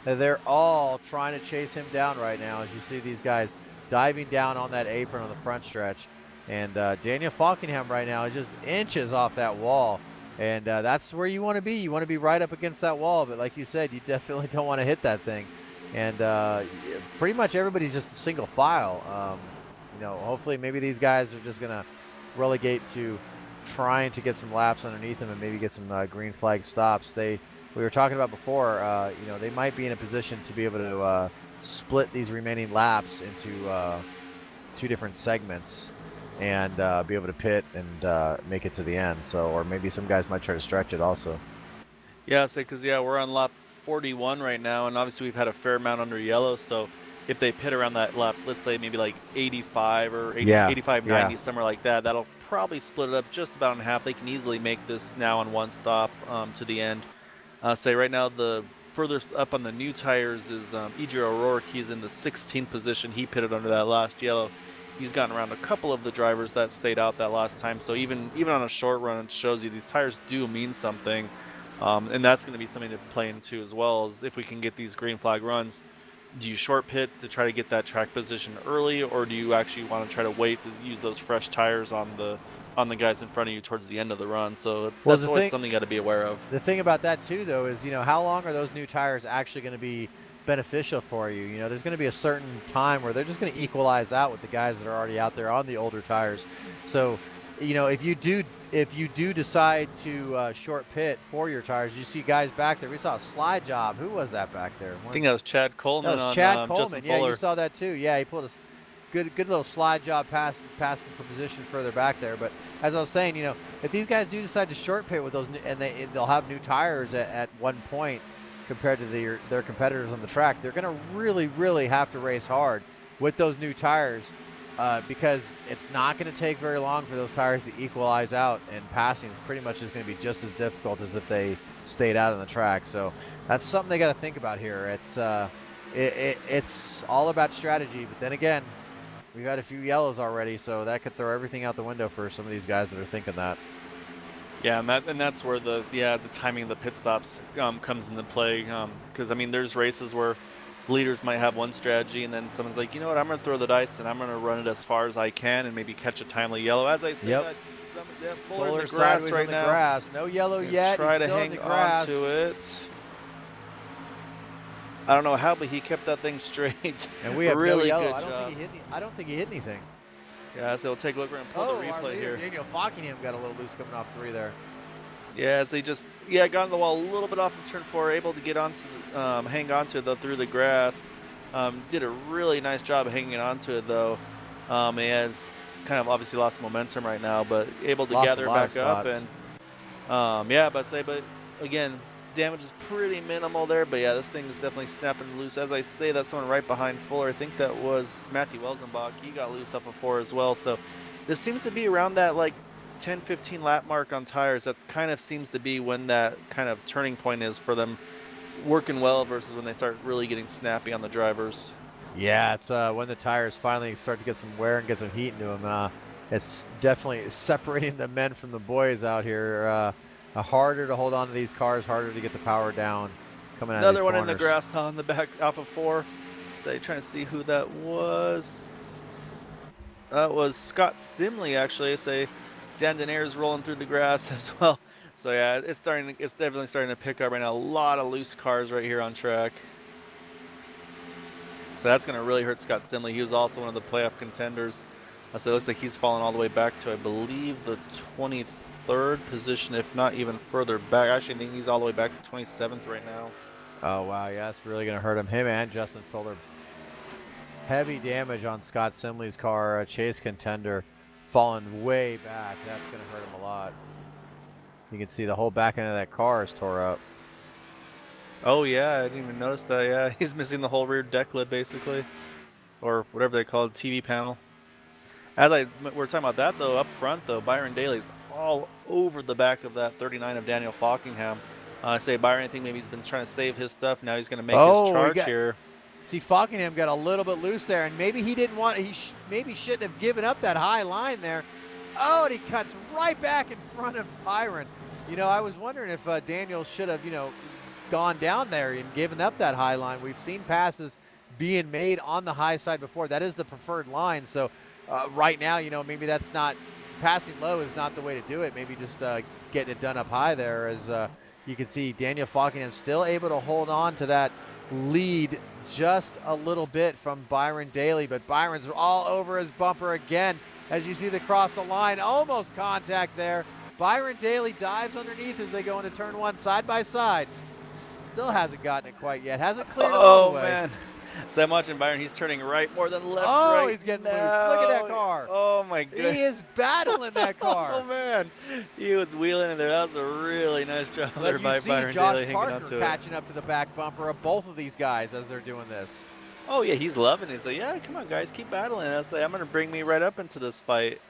They're all trying to chase him down right now as you see these guys diving down on that apron on the front stretch. And Daniel Fockingham right now is just inches off that wall. And that's where you want to be. You want to be right up against that wall. But like you said, you definitely don't want to hit that thing. And pretty much everybody's just single file. Hopefully maybe these guys are just going to relegate to trying to get some laps underneath them and maybe get some green flag stops. We were talking about before, they might be in a position to be able to split these remaining laps into 2 different segments and be able to pit and make it to the end. So, or maybe some guys might try to stretch it also. Yeah, say because we're on lap 41 right now, and obviously we've had a fair amount under yellow. So if they pit around that lap, let's say maybe like 85 or 80, Yeah, 85, yeah. 90, somewhere like that, that'll probably split it up just about in half. They can easily make this now on one stop to the end. Say right now the furthest up on the new tires is E.J. O'Rourke. He's in the 16th position. He pitted under that last yellow. He's gotten around a couple of the drivers that stayed out that last time. So even on a short run, it shows you these tires do mean something. And that's going to be something to play into as well, as if we can get these green flag runs. Do you short pit to try to get that track position early, or do you actually want to try to wait to use those fresh tires on the guys in front of you towards the end of the run? So that's always something you got to be aware of. The thing about that too, though, is how long are those new tires actually going to be beneficial for you. You know, there's going to be a certain time where they're just going to equalize out with the guys that are already out there on the older tires. So, you know, if you do decide to short pit for your tires, you see guys back there. We saw a slide job. Who was that back there? I think that was Chad Coleman That was on Chad Justin Coleman. Yeah, Fuller. you saw that too. Yeah, he pulled a good little slide job passing for position further back there. But as I was saying, you know, if these guys do decide to short pit with those, and they'll have new tires at one point compared to their competitors on the track, they're going to really have to race hard with those new tires because it's not going to take very long for those tires to equalize out, and passing is pretty much just going to be just as difficult as if they stayed out on the track. So that's something they got to think about here. It's all about strategy, but then again, we've had a few yellows already, so that could throw everything out the window for some of these guys that are thinking that. Yeah, and that's where the timing of the pit stops comes into play. Because I mean, there's races where leaders might have one strategy, and then someone's like, you know what, I'm going to throw the dice and I'm going to run it as far as I can and maybe catch a timely yellow. As I said, Fuller in the grass sideways right on the now. grass. No yellow yet. Try He's to still hang in the grass. on to it. I don't know how, but he kept that thing straight. And we have really no yellow. good job. I don't think he hit anything. Yeah, so we'll take a look and pull the replay here. Daniel Fockingham got a little loose coming off 3 there. Yeah, so he just got on the wall a little bit off of turn 4, able to get onto hang on to it though through the grass. Did a really nice job of hanging on to it though. He has kind of obviously lost momentum right now, but able to gather back up and but again, damage is pretty minimal there. But yeah, this thing is definitely snapping loose. As I say, that's someone right behind Fuller. I think that was Matthew Welzenbach. He got loose up of 4 as well. So this seems to be around that like 10-15 lap mark on tires. That kind of seems to be when that kind of turning point is for them working well versus when they start really getting snappy on the drivers. Yeah, it's when the tires finally start to get some wear and get some heat into them. It's definitely separating the men from the boys out here. Harder to hold on to these cars, harder to get the power down coming out of these corners. Another one in the grass on the back off of 4. So trying to see who that was. That was Scott Simley actually. Say Dan Denair's rolling through the grass as well. So yeah, it's definitely starting to pick up right now. A lot of loose cars right here on track. So that's going to really hurt Scott Simley. He was also one of the playoff contenders. So it looks like he's fallen all the way back to, I believe, the 23rd position, if not even further back. Actually, I think he's all the way back to 27th right now. Oh, wow. Yeah, that's really going to hurt him. Him and Justin Fuller. Heavy damage on Scott Simley's car. A chase contender falling way back. That's going to hurt him a lot. You can see the whole back end of that car is tore up. Oh, yeah. I didn't even notice that. Yeah, he's missing the whole rear deck lid, basically. Or whatever they call it, TV panel. We're talking about that, though, up front, though, Byron Daly's all over the back of that 39 of Daniel Fockingham. I say Byron, I think maybe he's been trying to save his stuff. Now he's going to make his charge here. See, Fockingham got a little bit loose there, and maybe he didn't want. Maybe shouldn't have given up that high line there. Oh, and he cuts right back in front of Byron. You know, I was wondering if Daniel should have, gone down there and given up that high line. We've seen passes being made on the high side before. That is the preferred line. So right now, maybe that's not passing low is not the way to do it. Maybe just getting it done up high there. As you can see, Daniel Fockingham still able to hold on to that lead just a little bit from Byron Daly, but Byron's all over his bumper again. As you see the cross the line, almost contact there. Byron Daly dives underneath as they go into turn 1 side by side. Still hasn't gotten it quite yet. Hasn't cleared all the way. Oh, man. So I'm watching Byron. He's turning right more than left. Oh, he's getting loose. Look at that car. Oh, my goodness. He is battling that car. Oh, man. He was wheeling in there. That was a really nice job there by Byron Daly. You see Josh Parker catching up to the back bumper of both of these guys as they're doing this. Oh, yeah, he's loving it. He's like, yeah, come on, guys, keep battling. I was like, I'm going to bring me right up into this fight.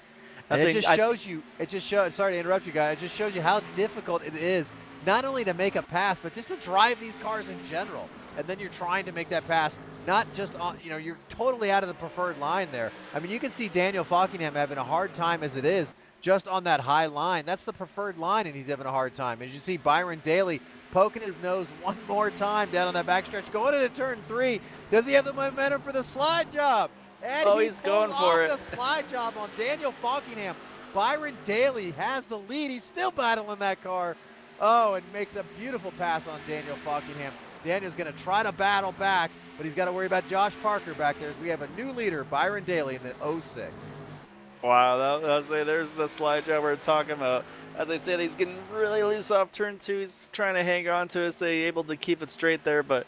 And it just shows you, sorry to interrupt you guys, it just shows you how difficult it is not only to make a pass, but just to drive these cars in general. And then you're trying to make that pass, not just on, you're totally out of the preferred line there. I mean, you can see Daniel Fockingham having a hard time as it is just on that high line. That's the preferred line, and he's having a hard time. As you see Byron Daly poking his nose one more time down on that backstretch, going into turn 3. Does he have the momentum for the slide job? And he's going for it. The slide job on Daniel Fockingham. Byron Daly has the lead. He's still battling that car. Oh, and makes a beautiful pass on Daniel Falkingham. Daniel's going to try to battle back, but he's got to worry about Josh Parker back there as we have a new leader, Byron Daly, in the 06. Wow, there's the slide job we're talking about. As I said, he's getting really loose off turn 2. He's trying to hang on to it, so he's able to keep it straight there. But,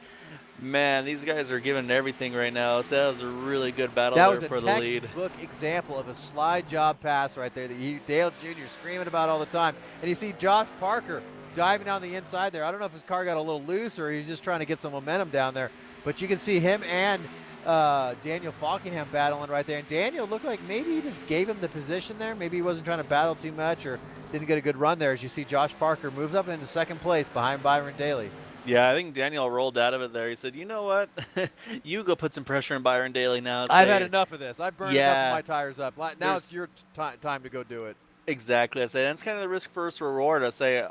man, these guys are giving everything right now. So that was a really good battle That there was a for the lead. textbook example of a slide job pass right there that Dale Jr. screaming about all the time. And you see Josh Parker diving down the inside there. I don't know if his car got a little loose or he's just trying to get some momentum down there. But you can see him and Daniel Falkingham battling right there. And Daniel looked like maybe he just gave him the position there. Maybe he wasn't trying to battle too much or didn't get a good run there. As you see Josh Parker moves up into second place behind Byron Daly. Yeah, I think Daniel rolled out of it there. He said, you know what? You go put some pressure on Byron Daly now. I've had enough of this. I've burned enough of my tires up. Now it's your time to go do it. Exactly. I say that's kind of the risk versus reward. I say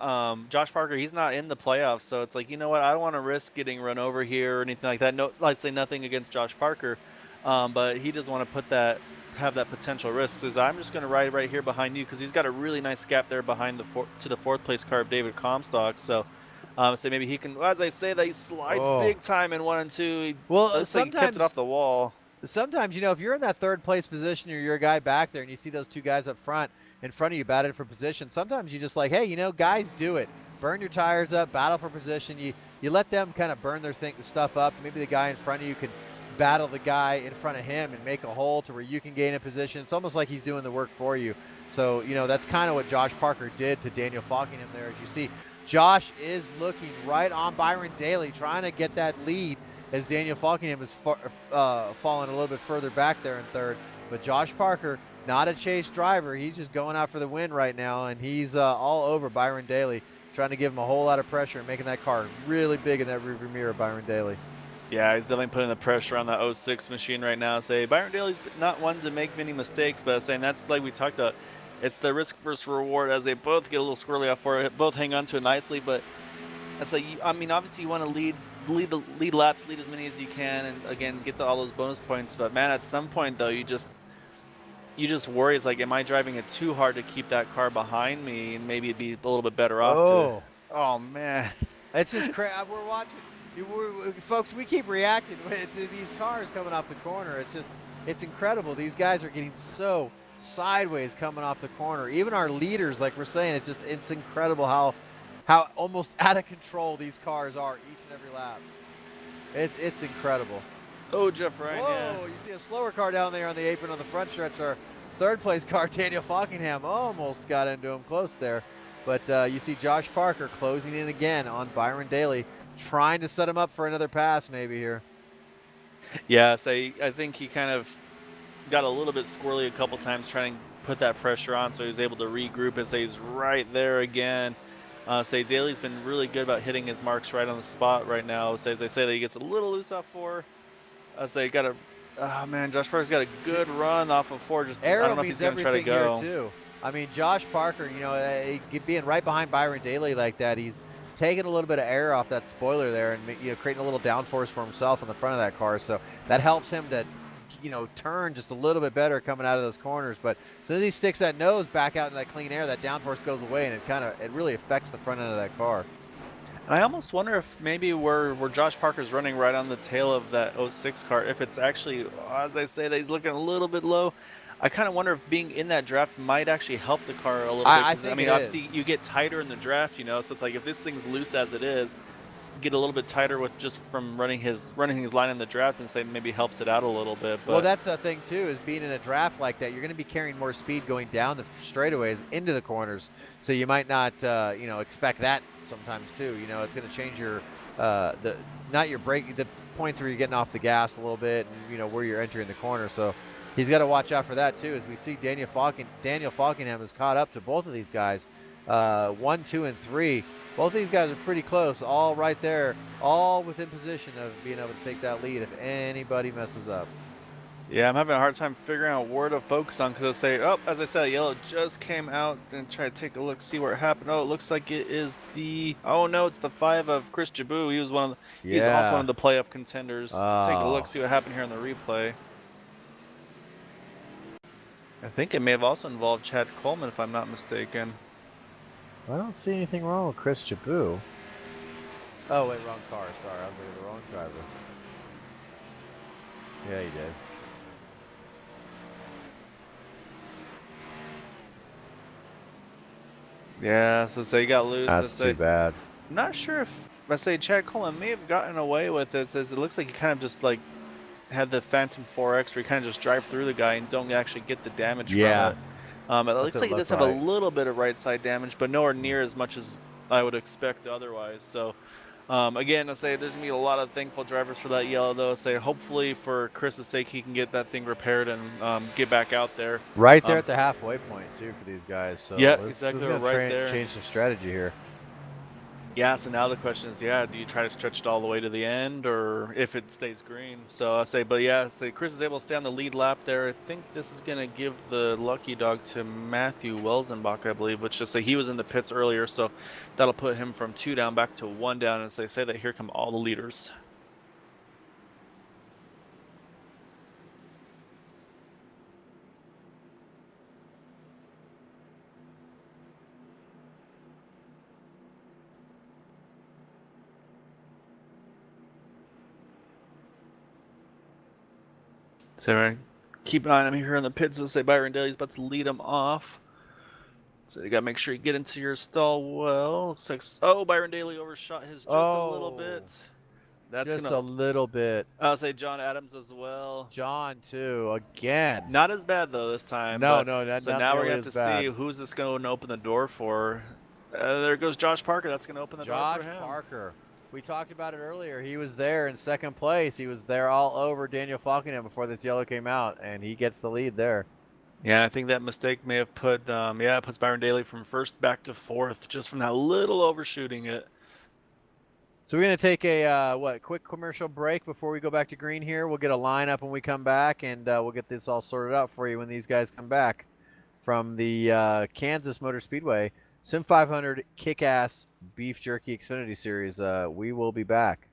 Josh Parker, he's not in the playoffs, so it's like, you know what? I don't want to risk getting run over here or anything like that. No, I say nothing against Josh Parker, but he doesn't want to have that potential risk. Says I'm just going to ride right here behind you because he's got a really nice gap there behind the fourth place car of David Comstock. So. So maybe he can, as I say, that he slides big time in 1 and 2. Sometimes he kept it off the wall. Sometimes, if you're in that third place position or you're a guy back there and you see those two guys up front in front of you batting for position, sometimes you just like, hey, guys do it. Burn your tires up, battle for position. You let them kind of burn their stuff up. Maybe the guy in front of you can battle the guy in front of him and make a hole to where you can gain a position. It's almost like he's doing the work for you. So, that's kind of what Josh Parker did to Daniel Falkingham there. As you see, Josh is looking right on Byron Daly, trying to get that lead as Daniel Falkingham is falling a little bit further back there in third. But Josh Parker, not a chase driver. He's just going out for the win right now, and he's all over Byron Daly, trying to give him a whole lot of pressure and making that car really big in that rearview mirror, Byron Daly. Yeah, he's definitely putting the pressure on that 06 machine right now. Say Byron Daly's not one to make many mistakes, but saying that's like we talked about. It's the risk versus reward as they both get a little squirrely off for it. Both hang on to it nicely, but it's like, obviously you want to lead laps, lead as many as you can, and again get all those bonus points. But man, at some point though, you just worry. It's like, am I driving it too hard to keep that car behind me? And maybe it'd be a little bit better off. Oh man, it's just crazy. We're watching. Folks, we keep reacting to these cars coming off the corner. It's incredible. These guys are getting so sideways coming off the corner. Even our leaders, like we're saying, it's incredible how almost out of control these cars are each and every lap. It's incredible. Oh, Jeff Ryan. Whoa, yeah. You see a slower car down there on the apron on the front stretch. Our third place car, Daniel Falkingham, almost got into him close there. But you see Josh Parker closing in again on Byron Daly, trying to set him up for another pass maybe here. Yeah, so I think he kind of got a little bit squirrely a couple times trying to put that pressure on, so he was able to regroup and say he's right there again. Say Daly's been really good about hitting his marks right on the spot right now. So as I say that he gets a little loose off 4. Josh Parker's got a good run off of 4. Just I don't know if he's going to try to go. Here too. I mean, Josh Parker, being right behind Byron Daly like that, he's taking a little bit of air off that spoiler there and creating a little downforce for himself in the front of that car. So that helps him to turn just a little bit better coming out of those corners. But as soon as he sticks that nose back out in that clean air, that downforce goes away, and it really affects the front end of that car. And I almost wonder if maybe where Josh Parker's running right on the tail of that 06 car, if it's actually, as I say, that he's looking a little bit low. I kind of wonder if being in that draft might actually help the car a little bit. I mean, obviously you get tighter in the draft, so it's like if this thing's loose as it is, get a little bit tighter with just from running his line in the draft, and say maybe helps it out a little bit. But well, that's the thing too, is being in a draft like that, you're going to be carrying more speed going down the straightaways into the corners, so you might not expect that sometimes too. It's going to change your the points where you're getting off the gas a little bit, and where you're entering the corner. So he's got to watch out for that too. As we see Daniel Falkingham has caught up to both of these guys, 1, 2, and 3. Both of these guys are pretty close, all right there, all within position of being able to take that lead if anybody messes up. Yeah, I'm having a hard time figuring out where to focus on, because as I said, yellow just came out, and try to take a look, see where it happened. Oh, it looks like it is it's the 5 of Chris Jabou. He was he's also one of the playoff contenders. Take a look, see what happened here in the replay. I think it may have also involved Chad Coleman, if I'm not mistaken. I don't see anything wrong with Chris Jaboo. Oh, wait, wrong car. Sorry, I was looking at the wrong driver. Yeah, you did. Yeah, so say he got loose. That's too bad. I'm not sure if I say Chad Cullen may have gotten away with it. Says it looks like he kind of just like had the Phantom 4X where you kind of just drive through the guy and don't actually get the damage from Yeah. it. It What's looks it like he look does have a like? little bit of right side damage, but nowhere near as much as I would expect otherwise. So again, I say there's gonna be a lot of thankful drivers for that yellow though. I say hopefully for Chris's sake he can get that thing repaired and get back out there. Right there at the halfway point too for these guys. So Yeah, this exactly is gonna right there. change some strategy here. Yeah, so now the question is, yeah, do you try to stretch it all the way to the end, or if it stays green? So I say, but yeah, say Chris is able to stay on the lead lap there. I think this is gonna give the lucky dog to Matthew Welzenbach, I believe, which just say he was in the pits earlier, so that'll put him from 2 down back to 1 down. And they say that here come all the leaders. So right, keep an eye on him here in the pits. So say Byron Daly's about to lead him off. So you gotta make sure you get into your stall well. Looks like Byron Daly overshot his just a little bit. That's just gonna a little bit. I'll say John Adams as well. John too again. Not as bad though this time. No, But no, so not now we're nearly gonna have as to bad. see who's this going to open the door for. There goes Josh Parker. That's gonna open the door for him. Josh Parker. We talked about it earlier. He was there in second place. He was there all over Daniel Faulkner before this yellow came out, and he gets the lead there. Yeah, I think that mistake may have put it puts Byron Daly from first back to fourth just from that little overshooting it. So we're gonna take a quick commercial break before we go back to green here. We'll get a lineup when we come back, and we'll get this all sorted out for you when these guys come back from the Kansas Motor Speedway Sim500 KickAss Beef Jerky Xfinity Series. We will be back.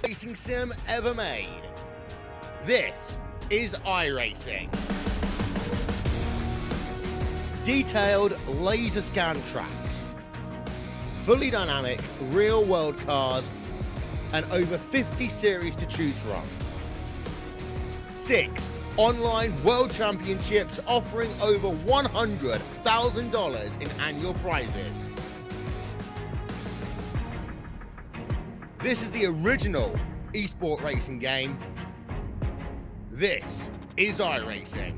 Racing sim ever made. This is iRacing. Detailed laser scan tracks, fully dynamic real world cars, and over 50 series to choose from. 6 online world championships offering over $100,000 in annual prizes. This is the original esport racing game. This is iRacing.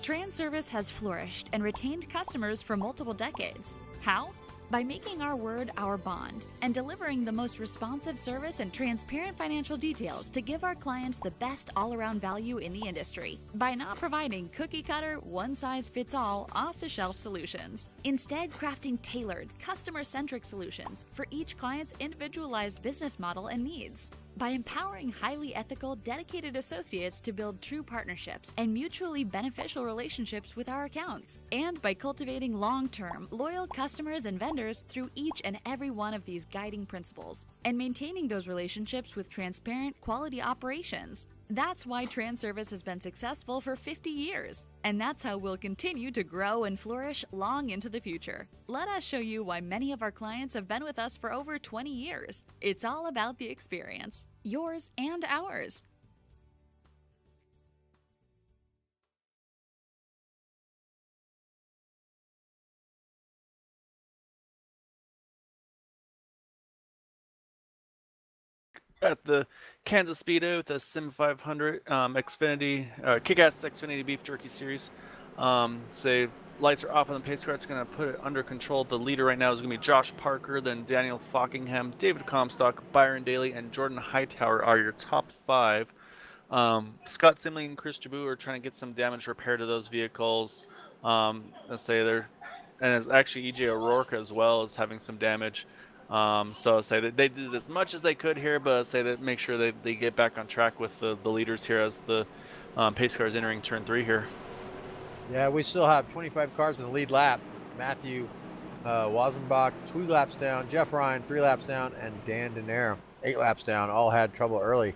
TransService has flourished and retained customers for multiple decades. How? By making our word our bond and delivering the most responsive service and transparent financial details to give our clients the best all-around value in the industry. By not providing cookie-cutter, one-size-fits-all, off-the-shelf solutions. Instead, crafting tailored, customer-centric solutions for each client's individualized business model and needs. By empowering highly ethical, dedicated associates to build true partnerships and mutually beneficial relationships with our accounts. And by cultivating long-term, loyal customers and vendors through each and every one of these guiding principles. And maintaining those relationships with transparent, quality operations. That's why TransService has been successful for 50 years. And that's how we'll continue to grow and flourish long into the future. Let us show you why many of our clients have been with us for over 20 years. It's all about the experience, yours and ours. At the Kansas Speedway with the Sim500 Xfinity KickAss Xfinity Beef Jerky Series. Say lights are off on the pace car. It's going to put it under control. The leader right now is going to be Josh Parker, then Daniel Fockingham, David Comstock, Byron Daly, and Jordan Hightower are your top 5. Scott Simley and Chris Jaboo are trying to get some damage repair to those vehicles. Let's say they're, and it's actually EJ O'Rourke as well is having some damage. So say that they did as much as they could here, but say that make sure they get back on track with the leaders here as the pace car is entering turn 3 here. Yeah, we still have 25 cars in the lead lap. Matthew Wazenbach, 2 laps down. Jeff Ryan, 3 laps down. And Dan Denare, 8 laps down. All had trouble early.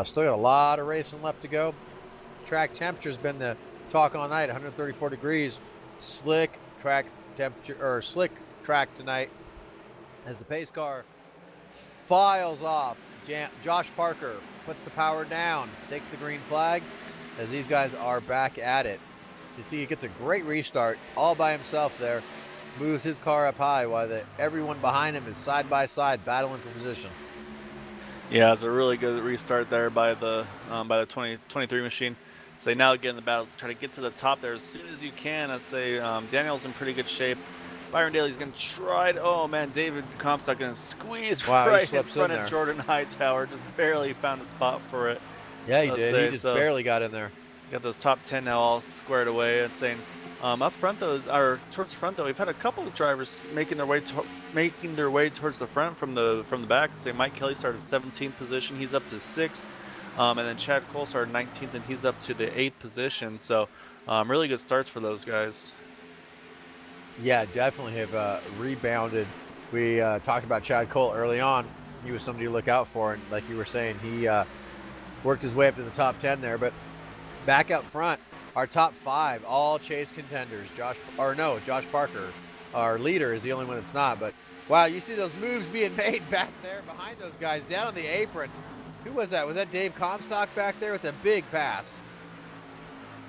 Still got a lot of racing left to go. Track temperature's been the talk all night, 134 degrees. Slick track temperature, or slick track tonight as the pace car files off. Josh Parker puts the power down, takes the green flag as these guys are back at it. You see, he gets a great restart all by himself there, moves his car up high while everyone behind him is side by side battling for position. Yeah, it's a really good restart there by the 2023 machine. So now get in the battles, try to get to the top there as soon as you can. I'd say Daniel's in pretty good shape. Byron Daly's going to try to, oh man, David Comstock going to squeeze right in front of Jordan Hightower. Just barely found a spot for it. Yeah, he did. He just barely got in there. Got those top 10 now all squared away. And saying up front though, or towards the front though, we've had a couple of drivers making their way towards the front from the back. Say Mike Kelly started 17th position, he's up to 6th, and then Chad Cole started 19th, and he's up to the 8th position. So really good starts for those guys. Yeah, definitely have rebounded. We talked about Chad Cole early on. He was somebody to look out for, and like you were saying, he worked his way up to the top 10 there. But back up front, our top 5, all chase contenders. Josh Parker, our leader, is the only one that's not. But wow, you see those moves being made back there behind those guys down on the apron. Who was that? Was that Dave Comstock back there with a big pass?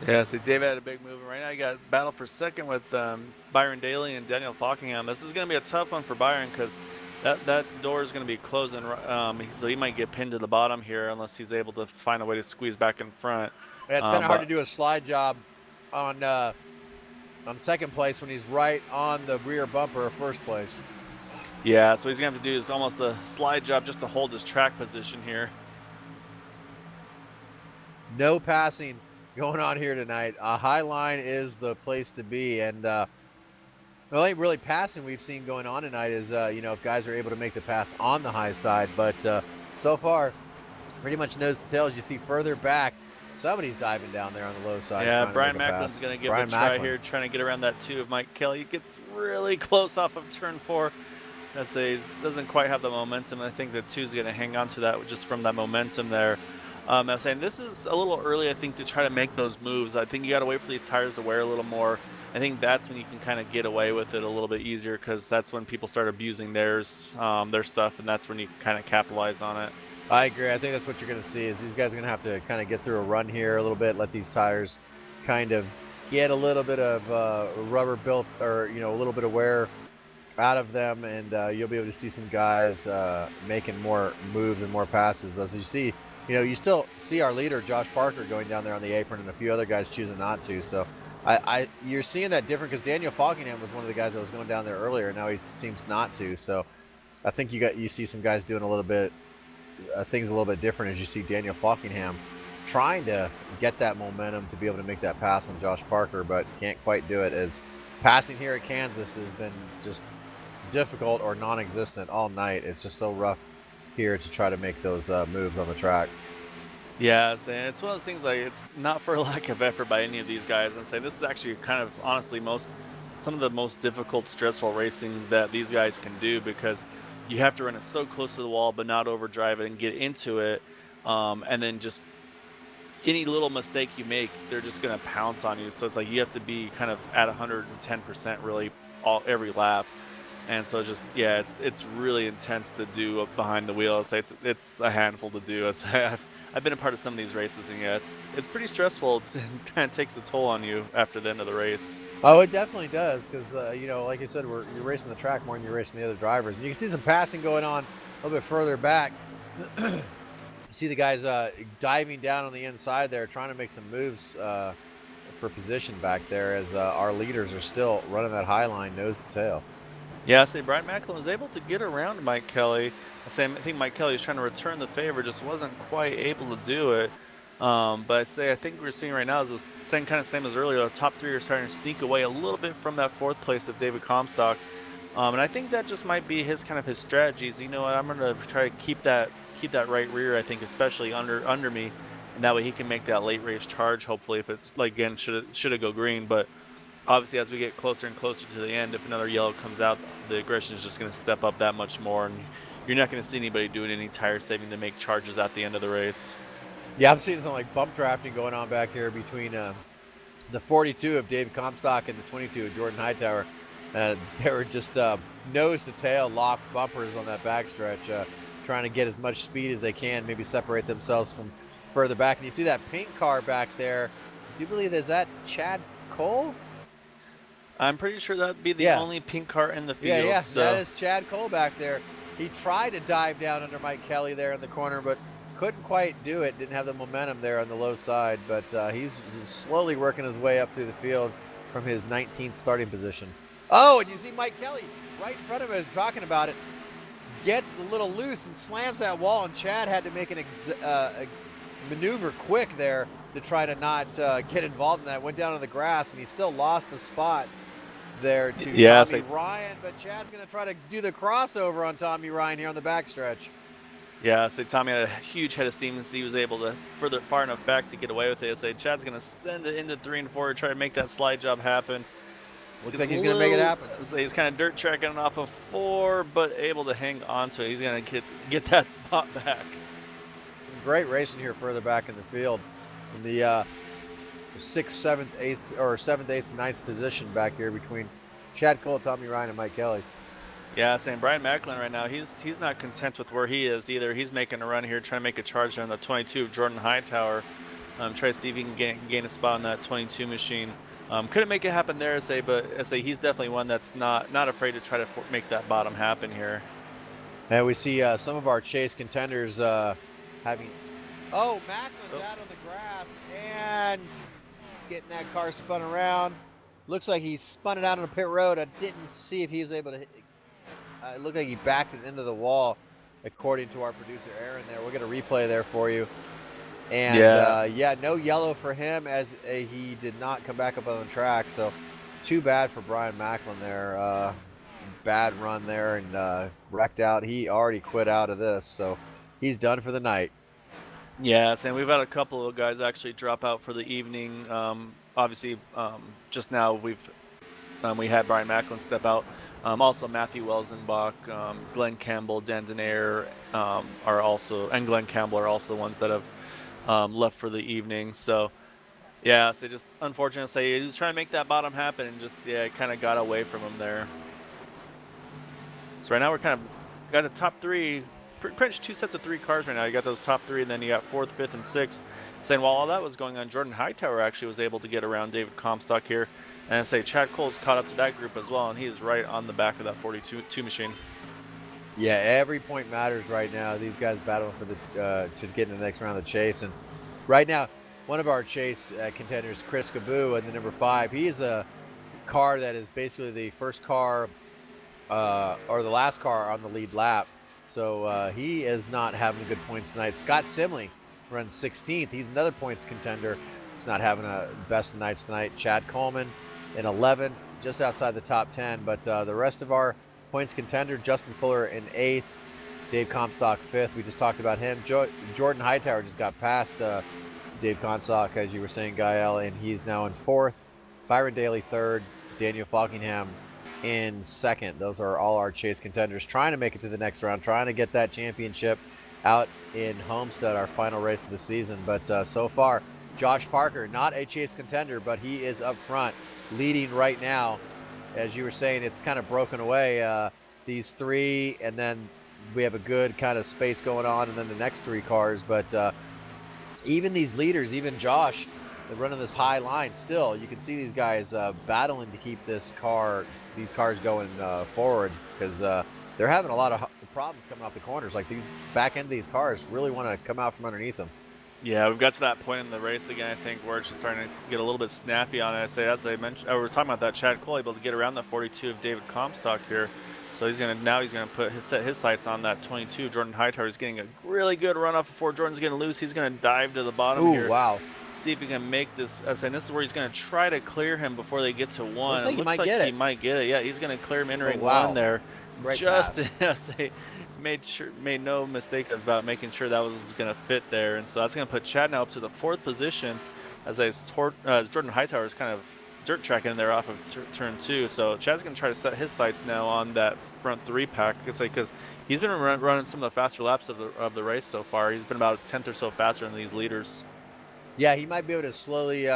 Yeah, see, David had a big move. Right now, you got battle for second with Byron Daly and Daniel Falkingham. This is going to be a tough one for Byron because that door is going to be closing. So he might get pinned to the bottom here unless he's able to find a way to squeeze back in front. Yeah, it's kind of hard to do a slide job on second place when he's right on the rear bumper of first place. Yeah, so what he's going to have to do is almost a slide job just to hold his track position here. No passing going on here tonight. A high line is the place to be, and the only really passing we've seen going on tonight is if guys are able to make the pass on the high side, but so far pretty much nose to tail. As you see further back, somebody's diving down there on the low side. Yeah, Brian Macklin's going to give it a try here, trying to get around that 2 of Mike Kelly. He gets really close off of turn 4. I say he doesn't quite have the momentum. I think the 2 is going to hang on to that just from that momentum there. I was saying this is a little early, I think, to try to make those moves. I think you got to wait for these tires to wear a little more. I think that's when you can kind of get away with it a little bit easier because that's when people start abusing their stuff, and that's when you kind of capitalize on it. I agree. I think that's what you're going to see is these guys are going to have to kind of get through a run here a little bit, let these tires kind of get a little bit of rubber built or, a little bit of wear out of them, and you'll be able to see some guys making more moves and more passes. As you see, you still see our leader, Josh Parker, going down there on the apron and a few other guys choosing not to. So you're seeing that different because Daniel Falkingham was one of the guys that was going down there earlier. Now he seems not to. So I think you see some guys doing a little bit things a little bit different as you see Daniel Falkingham trying to get that momentum to be able to make that pass on Josh Parker, but can't quite do it as passing here at Kansas has been just difficult or non-existent all night. It's just so rough here to try to make those moves on the track. Yeah, it's one of those things like it's not for a lack of effort by any of these guys, and say this is actually kind of honestly some of the most difficult stressful racing that these guys can do because you have to run it so close to the wall but not overdrive it and get into it, and then just any little mistake you make, they're just going to pounce on you. So it's like you have to be kind of at 110% really every lap. And so just, yeah, it's really intense to do behind the wheel. It's a handful to do. I've been a part of some of these races, and yeah, it's pretty stressful. It kind of takes a toll on you after the end of the race. Oh, it definitely does because, like you said, you're racing the track more than you're racing the other drivers. And you can see some passing going on a little bit further back. You see the guys diving down on the inside there, trying to make some moves for position back there as our leaders are still running that high line nose to tail. Yeah, I say Brian Macklin was able to get around Mike Kelly. I think Mike Kelly was trying to return the favor, just wasn't quite able to do it. But I think we're seeing right now is the same as earlier. The top 3 are starting to sneak away a little bit from that 4th place of David Comstock. And I think that just might be his strategies. You know what? I'm going to try to keep that right rear, I think, especially under me, and that way he can make that late race charge. Hopefully, if it's like again should it go green, but obviously as we get closer and closer to the end, if another yellow comes out, the aggression is just going to step up that much more, and you're not going to see anybody doing any tire saving to make charges at the end of the race. Yeah, I'm seeing some like bump drafting going on back here between the 42 of David Comstock and the 22 of Jordan Hightower. They were just nose to tail locked bumpers on that backstretch, trying to get as much speed as they can, maybe separate themselves from further back. And you see that pink car back there. Do you believe is that Chad Cole? I'm pretty sure that'd be the only pink car in the field. Yeah, so. that is Chad Cole back there. He tried to dive down under Mike Kelly there in the corner, but couldn't quite do it. Didn't have the momentum there on the low side, but he's slowly working his way up through the field from his 19th starting position. Oh, and you see Mike Kelly right in front of him as we're talking about it. Gets a little loose and slams that wall, and Chad had to make a maneuver quick there to try to not get involved in that. Went down on the grass, and he still lost a spot there to Tommy Ryan, but Chad's going to try to do the crossover on Tommy Ryan here on the backstretch. Yeah, so Tommy had a huge head of steam, and he was able to far enough back to get away with it. Say Chad's going to send it into 3 and 4, try to make that slide job happen. Looks like he's going to make it happen. So he's kind of dirt tracking off of 4, but able to hang on to it. He's going to get that spot back. Great racing here further back in the field. In the 6th, 7th, 8th, or 7th, 8th, 9th position back here between Chad Cole, Tommy Ryan, and Mike Kelly. Yeah, saying Brian Macklin right now, he's not content with where he is either. He's making a run here, trying to make a charge on the 22 of Jordan Hightower. Try to see if he can gain a spot on that 22 machine. Couldn't make it happen there, but he's definitely one that's not afraid to try to make that bottom happen here. And we see some of our chase contenders having. Oh, Macklin's out on the grass and getting that car spun around. Looks like he spun it out on the pit road. I didn't see if he was able to hit. It looked like he backed it into the wall, according to our producer Aaron there. We'll get a replay there for you. And no yellow for him as he did not come back up on the track. So too bad for Brian Macklin there. Bad run there and wrecked out. He already quit out of this, so he's done for the night. Yeah, and we've had a couple of guys actually drop out for the evening. Obviously, just now we had Brian Macklin step out. Also, Matthew Welsenbach, Glenn Campbell, Dan Denaire and Glenn Campbell are also ones that have left for the evening. So, yeah, so just unfortunate. He was trying to make that bottom happen and just kind of got away from him there. So right now we're kind of got the top 3. Pretty much 2 sets of 3 cars right now. You got those top 3, and then you got 4th, 5th, and 6th. Saying while all that was going on, Jordan Hightower actually was able to get around David Comstock here. And Chad Cole's caught up to that group as well, and he is right on the back of that 42 machine. Yeah, every point matters right now. These guys battling for to get in the next round of the chase. And right now, one of our chase contenders, Chris Caboo, in the number 5, he is a car that is basically the first car or the last car on the lead lap. So he is not having good points tonight. Scott Simley runs 16th. He's another points contender. It's not having a best of nights tonight. Chad Coleman in 11th, just outside the top 10. But the rest of our points contender, Justin Fuller in 8th, Dave Comstock 5th. We just talked about him. Jordan Hightower just got past Dave Comstock, as you were saying, Gael, and he's now in 4th. Byron Daly 3rd. Daniel Falkingham in 2nd. Those are all our chase contenders trying to make it to the next round, trying to get that championship out in Homestead, our final race of the season. But so far, Josh Parker, not a chase contender, but he is up front, leading right now. As you were saying, it's kind of broken away, these 3, and then we have a good kind of space going on, and then the next 3 cars. But even these leaders, even Josh, they're running this high line still. You can see these guys battling to keep these cars going forward, because they're having a lot of problems coming off the corners. Like these back end of these cars really want to come out from underneath them. Yeah, we've got to that point in the race again, I think, where it's just starting to get a little bit snappy on it. As I mentioned, we were talking about that Chad Cole able to get around that 42 of David Comstock here. So he's gonna set his sights on that 22. Jordan Hightower is getting a really good run off before Jordan's getting loose. He's gonna dive to the bottom here. Ooh, wow. See if he can make this. And this is where he's going to try to clear him before they get to 1. Looks like he might get it. Yeah, he's going to clear him entering 1 there. Great just pass. yes, they made no mistake about making sure that was going to fit there, and so that's going to put Chad now up to the 4th position as Jordan Hightower is kind of dirt tracking there off of turn 2. So Chad's going to try to set his sights now on that front 3 pack. It's like because he's been running some of the faster laps of the race so far. He's been about a 10th or so faster than these leaders. Yeah, he might be able to slowly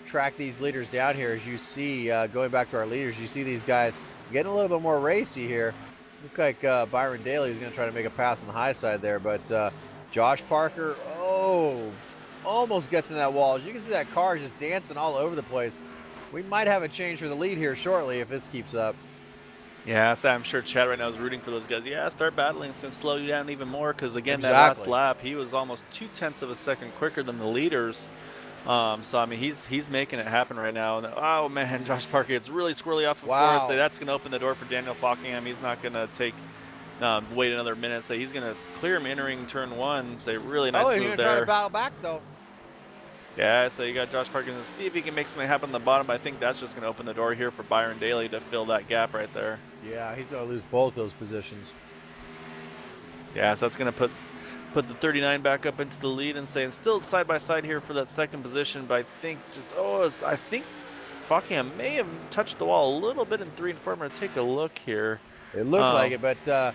track these leaders down here. As you see, going back to our leaders, you see these guys getting a little bit more racy here. Look like Byron Daly is going to try to make a pass on the high side there, but Josh Parker, almost gets in that wall. As you can see, that car is just dancing all over the place. We might have a change for the lead here shortly if this keeps up. Yeah, so I'm sure Chad right now is rooting for those guys. Yeah, start battling. It's going to slow you down even more because, again, that last lap, he was almost 0.2 of a second quicker than the leaders. So, I mean, he's making it happen right now. And, oh, man, Josh Parker gets really squirrely off of fourth. So that's going to open the door for Daniel Falkingham. He's not going to wait another minute. So he's going to clear him entering turn 1. So really nice move there. Oh, he's going to try to battle back, though. Yeah, so you got Josh Parker to see if he can make something happen on the bottom. But I think that's just going to open the door here for Byron Daly to fill that gap right there. Yeah, he's going to lose both those positions. Yeah, so that's going to put the 39 back up into the lead and saying still side by side here for that 2nd position. But I think Falkingham may have touched the wall a little bit in 3 and 4. I'm going to take a look here. It looked like it, but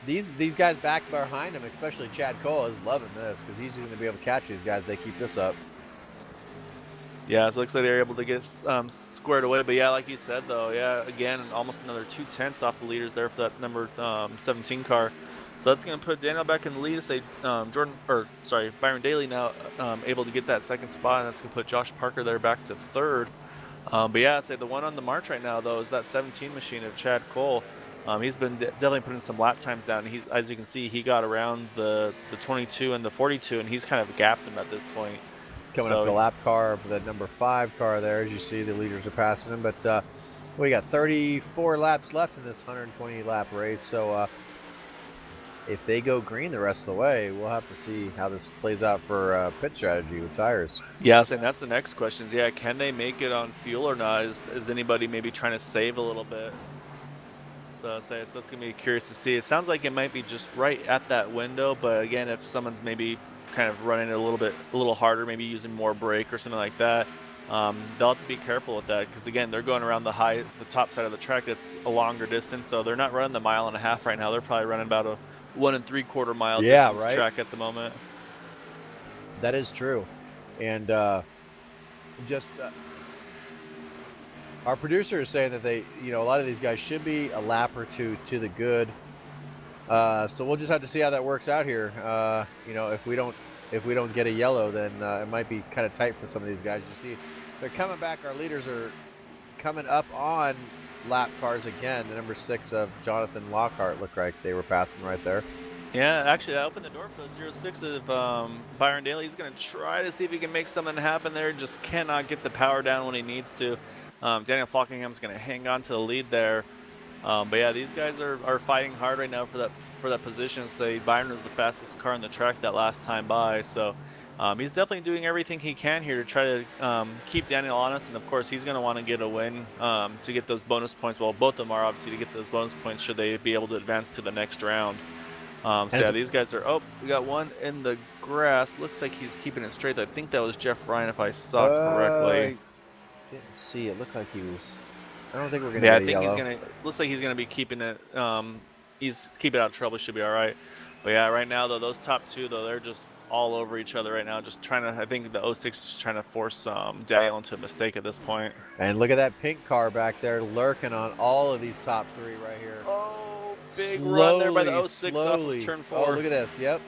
these guys back behind him, especially Chad Cole, is loving this because he's going to be able to catch these guys. They keep this up. Yeah, so it looks like they're able to get squared away. But yeah, like you said, though, yeah, again, almost another 0.2 off the leaders there for that number 17 car. So that's going to put Daniel back in the lead. Say Byron Daly now able to get that 2nd spot, and that's going to put Josh Parker there back to 3rd. But yeah, the one on the march right now, though, is that 17 machine of Chad Cole. He's been definitely putting some lap times down. He, as you can see, he got around the 22 and the 42, and he's kind of gapped him at this point. Coming up the lap car for the number 5 car there. As you see, the leaders are passing him. But we got 34 laps left in this 120 lap race. So if they go green the rest of the way, we'll have to see how this plays out for pit strategy with tires. Yeah, and that's the next question. Yeah, can they make it on fuel or not? Is anybody maybe trying to save a little bit? So that's going to be curious to see. It sounds like it might be just right at that window. But again, if someone's maybe kind of running it a little harder, maybe using more brake or something like that, they'll have to be careful with that because again, they're going around the top side of the track. It's a longer distance, so they're not running the 1.5 miles right now. They're probably running about a 1 3/4 mile distance track at the moment. That is true, and our producer is saying that a lot of these guys should be a lap or 2 to the good. So we'll just have to see how that works out here. If we don't get a yellow, then it might be kind of tight for some of these guys. You see, they're coming back. Our leaders are coming up on lap cars again. The number 6 of Jonathan Lockhart looked like they were passing right there. Yeah, actually, that opened the door for the 06 of Byron Daly. He's going to try to see if he can make something happen there. Just cannot get the power down when he needs to. Daniel Falkingham's going to hang on to the lead there. But yeah, these guys are fighting hard right now for that position. Say Byron was the fastest car on the track that last time by, so he's definitely doing everything he can here to try to keep Daniel honest. And of course, he's going to want to get a win to get those bonus points. Well, both of them are obviously to get those bonus points should they be able to advance to the next round. So yeah, these guys are. Oh, we got one in the grass. Looks like he's keeping it straight. I think that was Jeff Ryan, if I saw correctly. Didn't see it. Looked like he was. I don't think we're gonna get a yellow. Yeah, I think he's gonna. Looks like he's gonna be keeping it. He's keeping it out of trouble. Should be all right. But yeah, right now though, those top 2 though, they're just all over each other right now. Just trying to. I think the 06 is just trying to force Daniel into a mistake at this point. And look at that pink car back there, lurking on all of these top 3 right here. Oh, big run there by the 06 off of turn 4. Oh, look at this. Yep.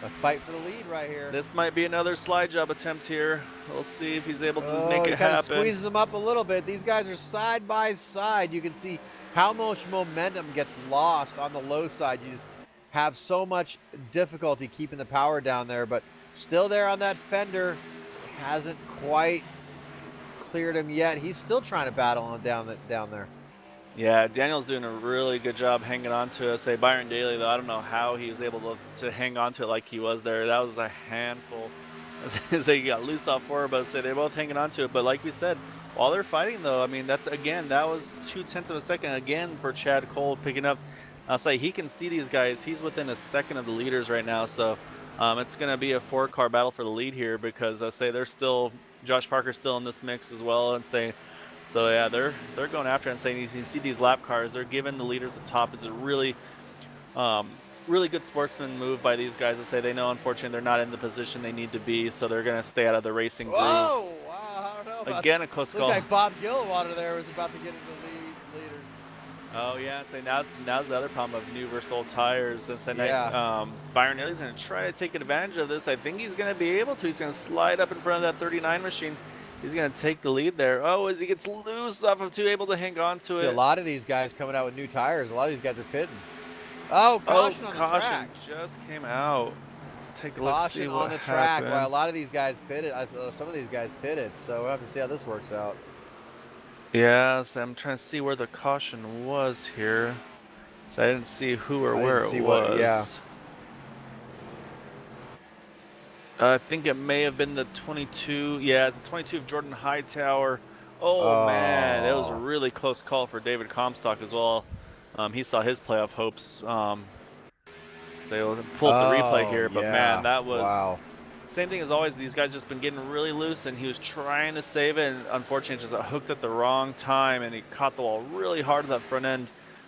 A fight for the lead right here. This might be another slide job attempt here. We'll see if he's able to make it happen. happen. Squeezes them up a little bit. These guys are side by side. You can see how much momentum gets lost on the low side. You just have so much difficulty keeping the power down there, but still there on that fender. Hasn't quite cleared him yet. He's still trying to battle on down there. Yeah, Daniel's doing a really good job hanging on to it. Say Byron Daly, though, I don't know how he was able to hang on to it like he was there. That was a handful. Say he got loose off forward, but say they're both hanging on to it. But like we said, While they're fighting, though, I mean, that was 0.2 of a second again for Chad Cole picking up. I'll say he can see these guys. He's within a second of the leaders right now, so it's going to be a 4-car battle for the lead here because I say Josh Parker's still in this mix as well, and so yeah, they're going after it and saying you can see these lap cars. They're giving the leaders the top. It's a really good sportsman move by these guys to say they know, unfortunately, they're not in the position they need to be, so they're going to stay out of the racing groove. Whoa! Wow, I don't know about Again, a close call. Looked like Bob Gilliwater there was about to get into leaders. Oh yeah, so now's the other problem of new versus old tires, and so Yeah. Byron Elliott's going to try to take advantage of this. I think he's going to be able to. He's going to slide up in front of that 39 machine. He's going to take the lead there. Oh, as he gets loose off of 2, able to hang on to it. See a lot of these guys coming out with new tires. A lot of these guys are pitting. Oh, caution on the track. Just came out. Let's take a look. Caution See on what the track. happened. Well, a lot of these guys pitted. Some of these guys pitted, so we'll have to see how this works out. Yeah, so I'm trying to see where the caution was here. So I didn't see who or where it was. Yeah. I think it may have been the 22. Yeah, the 22 of Jordan Hightower. Oh, man, that was a really close call for David Comstock as well. He saw his playoff hopes. So they'll pull up the replay here, but man, that was same thing as always. These guys just been getting really loose, and he was trying to save it, and unfortunately just hooked at the wrong time, and he caught the wall really hard at that front end.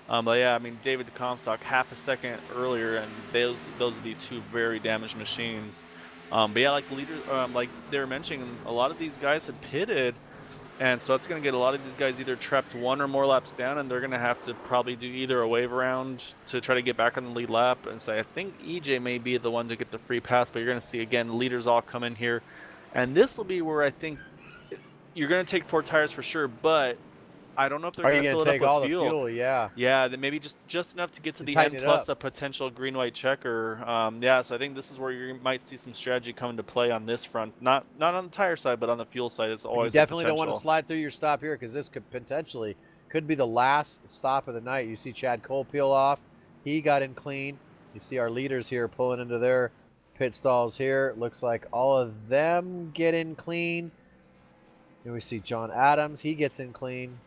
But yeah, I mean, David Comstock half a second earlier, and those would be 2 very damaged machines. But yeah, like the leaders, like they were mentioning, a lot of these guys had pitted, and so it's going to get a lot of these guys either trapped 1 or more laps down, and they're going to have to probably do either a wave around to try to get back on the lead lap. And say, I think EJ may be the one to get the free pass, but you're going to see again leaders all come in here, and this will be where I think you're going to take 4 tires for sure, but I don't know if they're going to fill it up with all fuel. The fuel. Yeah. Yeah, then maybe just enough to get to the end, plus a potential green-white checker. Yeah, so I think this is where you might see some strategy come into play on this front. Not on the tire side, but on the fuel side. It's always you definitely don't want to slide through your stop here because this could potentially be the last stop of the night. You see Chad Cole peel off. He got in clean. You see our leaders here pulling into their pit stalls here. Looks like all of them get in clean. Here we see John Adams. He gets in clean.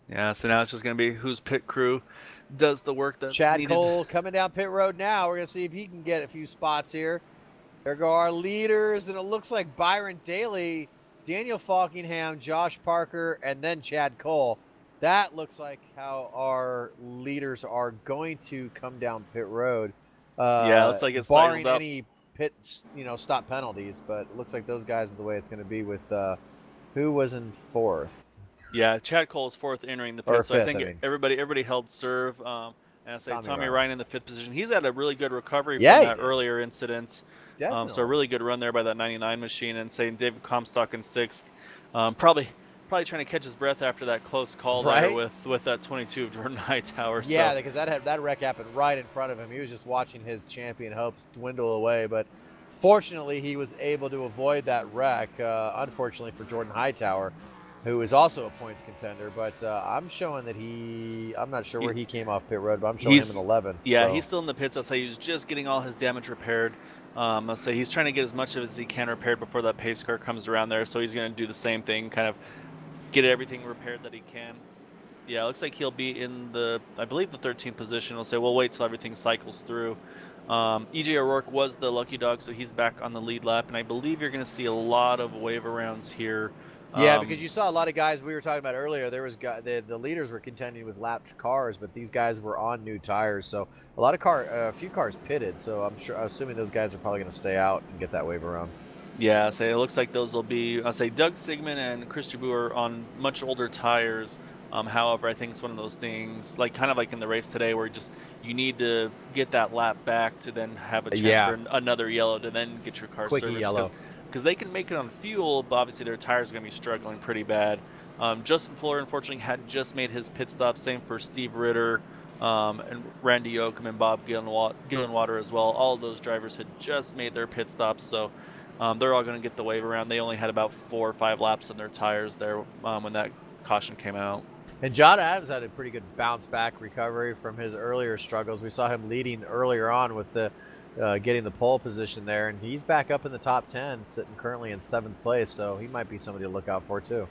Yeah, so now it's just going to be whose pit crew does the work that's Chad needed. Cole coming down pit road now. We're going to see if he can get a few spots here. There go our leaders, and it looks like Byron Daly, Daniel Falkingham, Josh Parker, and then Chad Cole. That looks like how our leaders are going to come down pit road. Yeah, it looks like it's barring any pit, stop penalties, but it looks like those guys are the way it's going to be with who was in 4th. Yeah, Chad Cole's 4th entering the pit, so fifth, I think everybody held serve. And I say Tommy Ryan in the 5th position. He's had a really good recovery from that earlier incident. Definitely. So a really good run there by that 99 machine, and saying David Comstock in 6th. Probably trying to catch his breath after that close call there with that 22 of Jordan Hightower. Yeah, because that wreck happened right in front of him. He was just watching his champion hopes dwindle away, but fortunately he was able to avoid that wreck. Unfortunately for Jordan Hightower, who is also a points contender, but I'm showing that I'm not sure where he came off pit road, but I'm showing him in 11. Yeah, he's still in the pits. I'll say he was just getting all his damage repaired. I'll say he's trying to get as much of as he can repaired before that pace car comes around there, so he's going to do the same thing, kind of get everything repaired that he can. Yeah, it looks like he'll be in I believe the 13th position. We'll say we'll wait till everything cycles through. EJ O'Rourke was the lucky dog, so he's back on the lead lap, and I believe you're going to see a lot of wave arounds here. Yeah, because you saw a lot of guys we were talking about earlier. There was the leaders were contending with lapped cars, but these guys were on new tires. So a few cars pitted. So I'm assuming those guys are probably going to stay out and get that wave around. Yeah, so it looks like those will be. I'll say Doug Sigmund and Chris Jabu are on much older tires. However, I think it's one of those things, kind of like in the race today, where you need to get that lap back to then have a chance for another yellow to then get your car quickie serviced. Yellow. Because they can make it on fuel, but obviously their tires are going to be struggling pretty bad. Justin Fuller, unfortunately, had just made his pit stop. Same for Steve Ritter and Randy Yoakum and Bob Gillenwater as well. All of those drivers had just made their pit stops, so they're all going to get the wave around. They only had about 4 or 5 laps on their tires there when that caution came out. And John Adams had a pretty good bounce back recovery from his earlier struggles. We saw him leading earlier on with the getting the pole position there, and he's back up in the top 10, sitting currently in 7th place, so he might be somebody to look out for too.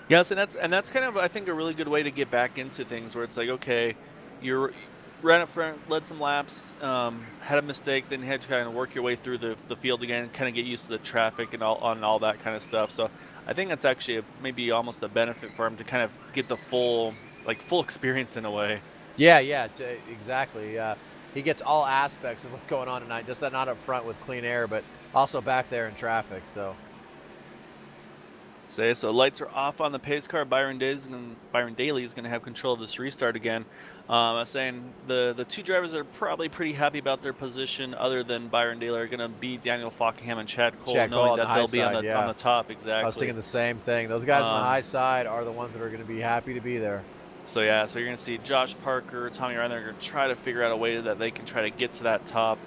Yes, and that's kind of, I think, a really good way to get back into things, where it's like, okay, you're right up front, led some laps, had a mistake, then you had to kind of work your way through the field again, kind of get used to the traffic and all that kind of stuff. So I think that's actually maybe almost a benefit for him to kind of get the full experience in a way. Yeah, exactly. He gets all aspects of what's going on tonight, just not up front with clean air, but also back there in traffic. So So lights are off on the pace car. Byron Daly is going to have control of this restart again. I was saying the two drivers are probably pretty happy about their position, other than Byron Daly, are going to be Daniel Fockingham and Chad Cole, knowing that they'll be on the top. Exactly. I was thinking the same thing. Those guys on the high side are the ones that are going to be happy to be there. So yeah, so you're going to see Josh Parker, Tommy Ryan, they're going to try to figure out a way that they can try to get to that top.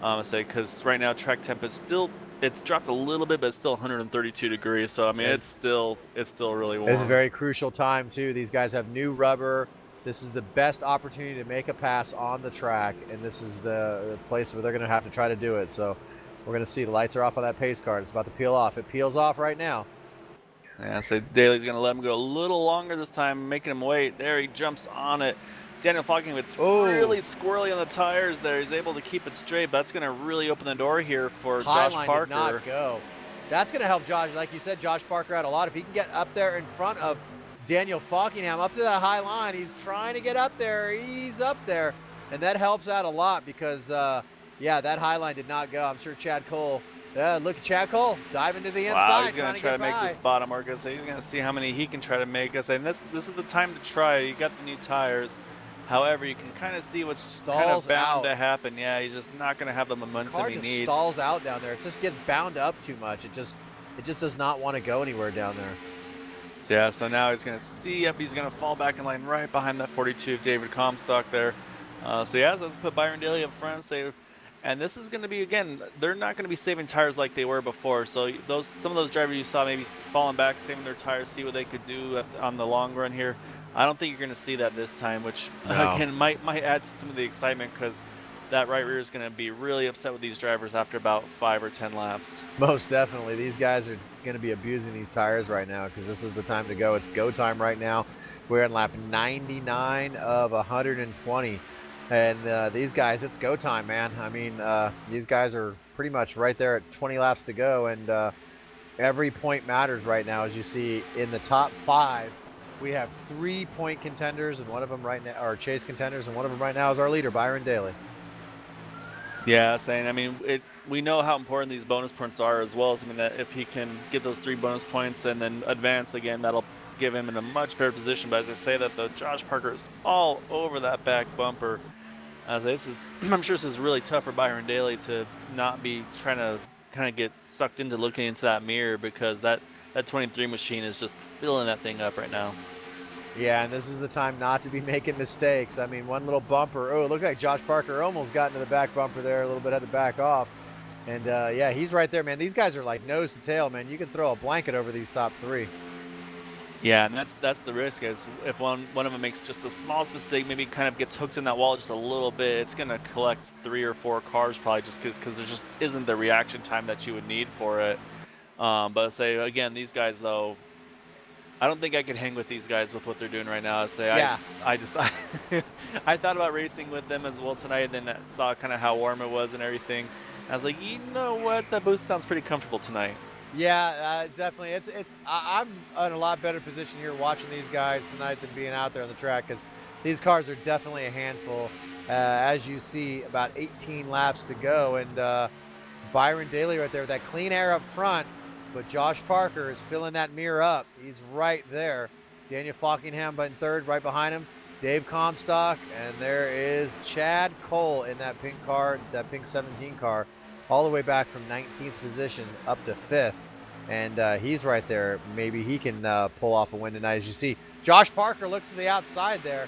Because right now track temp is still, it's dropped a little bit, but it's still 132 degrees. So I mean, it's still really warm. It's a very crucial time too. These guys have new rubber. This is the best opportunity to make a pass on the track, and this is the place where they're going to have to try to do it. So we're going to see the lights are off on that pace car. It's about to peel off. It peels off right now. Yeah, so Daly's going to let him go a little longer this time, making him wait. There, he jumps on it. Daniel Fockingham, it's really squirrely on the tires there. He's able to keep it straight, but that's going to really open the door here for Josh Parker. Did not go. That's going to help Josh. Like you said, Josh Parker out a lot. If he can get up there in front of Daniel Fockingham, up to that high line, he's trying to get up there. He's up there, and that helps out a lot because, yeah, that high line did not go. I'm sure Chad Cole. Look at Chad Cole diving to the inside. He's going to try to make this bottom work. He's going to see how many he can try to make us. And this is the time to try. You got the new tires. However, you can kind of see what's kind of bound to happen. Yeah, he's just not going to have the momentum he needs. The car just stalls out down there. It just gets bound up too much. It just does not want to go anywhere down there. So yeah, so now he's going to see. Yep, he's going to fall back in line right behind that 42 of David Comstock there. So yeah, let's put Byron Daly up front. And this is going to be, again, they're not going to be saving tires like they were before. So some of those drivers you saw maybe falling back, saving their tires, see what they could do on the long run here. I don't think you're going to see that this time, which again might add to some of the excitement, because that right rear is going to be really upset with these drivers after about 5 or 10 laps. Most definitely. These guys are going to be abusing these tires right now, because this is the time to go. It's go time right now. We're in lap 99 of 120. And these guys, it's go time, man. I mean, these guys are pretty much right there at 20 laps to go, and every point matters right now. As you see, in the top 5, we have 3-point contenders, and one of them right now are chase contenders, and one of them right now is our leader, Byron Daly. Yeah, I mean, we know how important these bonus points are as well. I mean, that if he can get those 3 bonus points and then advance again, that'll give him in a much better position. But as I say that, the Josh Parker is all over that back bumper. I'm sure this is really tough for Byron Daly to not be trying to kind of get sucked into looking into that mirror, because that 23 machine is just filling that thing up right now. Yeah, and this is the time not to be making mistakes. I mean, one little bumper. Oh, look like Josh Parker almost got into the back bumper there. A little bit had to back off. And, yeah, he's right there, man. These guys are like nose to tail, man. You can throw a blanket over these top 3. Yeah, and that's the risk, is if one of them makes just the smallest mistake, maybe kind of gets hooked in that wall just a little bit, it's going to collect 3 or 4 cars probably, just because there just isn't the reaction time that you would need for it. But say, again, these guys, though, I don't think I could hang with these guys with what they're doing right now. I thought about racing with them as well tonight, and then saw kind of how warm it was and everything. I was like, you know what, that boost sounds pretty comfortable tonight. Yeah, definitely. I'm in a lot better position here watching these guys tonight than being out there on the track, because these cars are definitely a handful. As you see, about 18 laps to go, and Byron Daly right there with that clean air up front, but Josh Parker is filling that mirror up. He's right there. Daniel Fockingham in 3rd, right behind him. Dave Comstock, and there is Chad Cole in that pink car, that pink 17 car, all the way back from 19th position up to 5th. And he's right there. Maybe he can pull off a win tonight. As you see, Josh Parker looks to the outside there.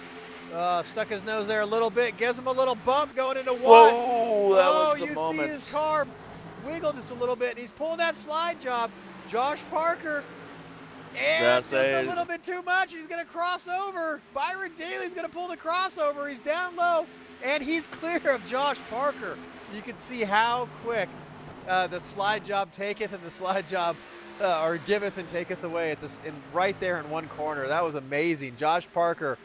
Stuck his nose there a little bit. Gives him a little bump going into 1. Whoa, that was the moment. See his car wiggle just a little bit. And he's pulling that slide job. Josh Parker, And That's just a little bit too much. He's going to cross over. Byron Daly's going to pull the crossover. He's down low, and he's clear of Josh Parker. You can see how quick the slide job taketh and the slide job or giveth and taketh away at this, right there in one corner. That was amazing. Josh Parker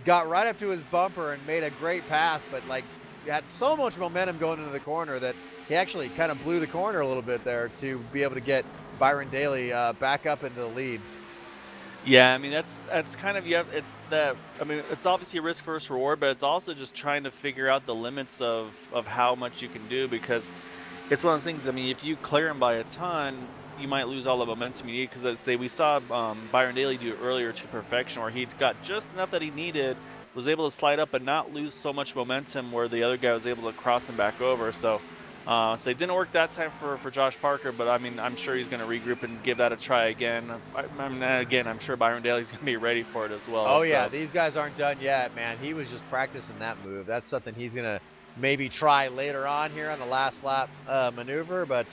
got right up to his bumper and made a great pass, but like had so much momentum going into the corner that he actually kind of blew the corner a little bit there to be able to get Byron Daly back up into the lead. Yeah, I mean that's kind of I mean it's obviously a risk versus reward, but it's also just trying to figure out the limits of how much you can do, because it's one of those things. I mean, if you clear him by a ton, you might lose all the momentum you need. Because let's say we saw Byron Daly do it earlier to perfection, where he got just enough that he needed, was able to slide up but not lose so much momentum where the other guy was able to cross him back over. So it didn't work that time for Josh Parker, but I mean, I'm sure he's going to regroup and give that a try again. I mean, again, I'm sure Byron Daly's going to be ready for it as well. Oh, yeah, these guys aren't done yet, man. He was just practicing that move. That's something he's going to maybe try later on here on the last lap maneuver, but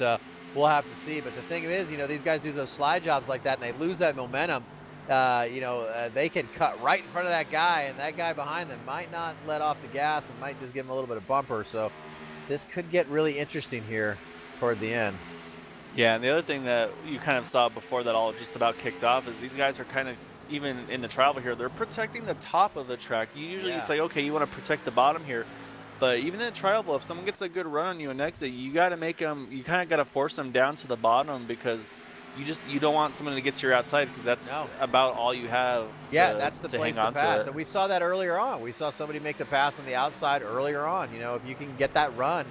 we'll have to see. But the thing is, you know, these guys do those slide jobs like that, and they lose that momentum. They can cut right in front of that guy, and that guy behind them might not let off the gas and might just give him a little bit of bumper. So this could get really interesting here toward the end. Yeah, and the other thing that you kind of saw before that all just about kicked off is these guys are kind of, even in the travel here, they're protecting the top of the track. You usually say, okay, you want to protect the bottom here. But even in a travel, if someone gets a good run on you and exit, you got to make them, you kind of got to force them down to the bottom, because you don't want someone to get to your outside, because that's about all you have. That's the place to pass. And we saw that earlier on. We saw somebody make the pass on the outside earlier on. You know, if you can get that run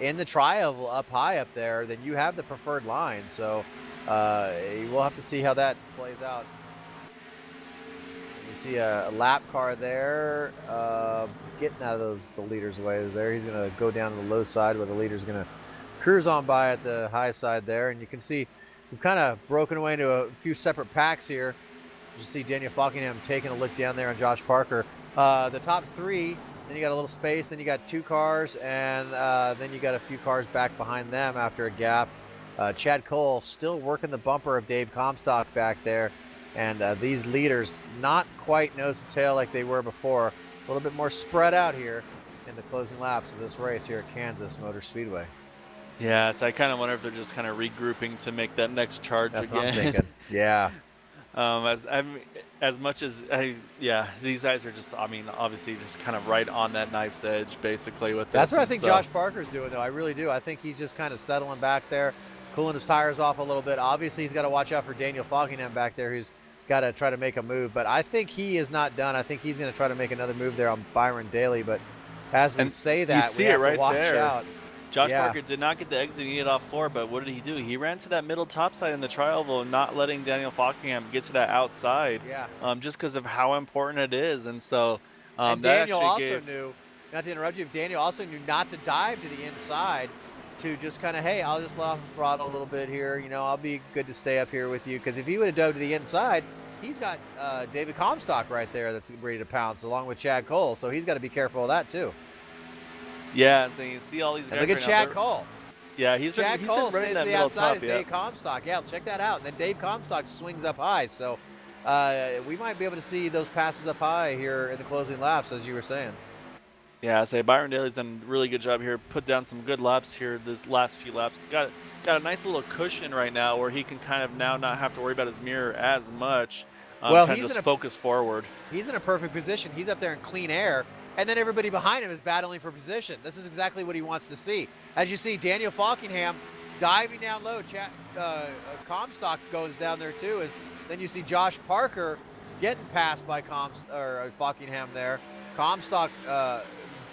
in the tri-oval up high up there, then you have the preferred line. So we'll have to see how that plays out. You see a lap car there, getting out of the leader's way there. He's going to go down to the low side where the leader's going to cruise on by at the high side there. And you can see we've kind of broken away into a few separate packs here. You see Daniel Falkingham taking a look down there on Josh Parker. The top three, then you got a little space, then you got two cars, and then you got a few cars back behind them after a gap. Chad Cole still working the bumper of Dave Comstock back there. And these leaders not quite nose to tail like they were before. A little bit more spread out here in the closing laps of this race here at Kansas Motor Speedway. Yeah, so I kind of wonder if they're just kind of regrouping to make that next charge That's again. what I'm thinking. Yeah. As much as these guys are just, I mean, obviously just kind of right on that knife's edge, basically. With that's this, what I think Josh Parker's doing, though. I really do. I think he's just kind of settling back there, cooling his tires off a little bit. Obviously, he's got to watch out for Daniel Falkingham back there, who's got to try to make a move. But I think he is not done. I think he's going to try to make another move there on Byron Daly. But as we say that, we have to watch out. Josh Parker did not get the exit he needed off 4, but what did he do? He ran to that middle top side in the tri-oval, not letting Daniel Falkingham get to that outside. Just because of how important it is. And so and Daniel also knew, not to interrupt you, Daniel also knew not to dive to the inside, to just kind of, hey, I'll just let off the throttle a little bit here. You know, I'll be good to stay up here with you. Because if he would have dove to the inside, he's got David Comstock right there that's ready to pounce, along with Chad Cole. So he's got to be careful of that, too. Yeah, so you see all these guys. And look at Chad Cole. Yeah, he's Chad Cole stays to the outside as Dave top, Comstock. Yeah, check that out. And then Dave Comstock swings up high. So we might be able to see those passes up high here in the closing laps, as you were saying. Yeah, I say Byron Daly's done a really good job here. Put down some good laps here this last few laps. Got a nice little cushion right now where he can kind of now not have to worry about his mirror as much. Well, he's just focus forward. He's in a perfect position. He's up there in clean air. And then everybody behind him is battling for position. This is exactly what he wants to see. As you see, Daniel Falkingham diving down low. Comstock goes down there too. Then you see Josh Parker getting passed by Falkingham there. Comstock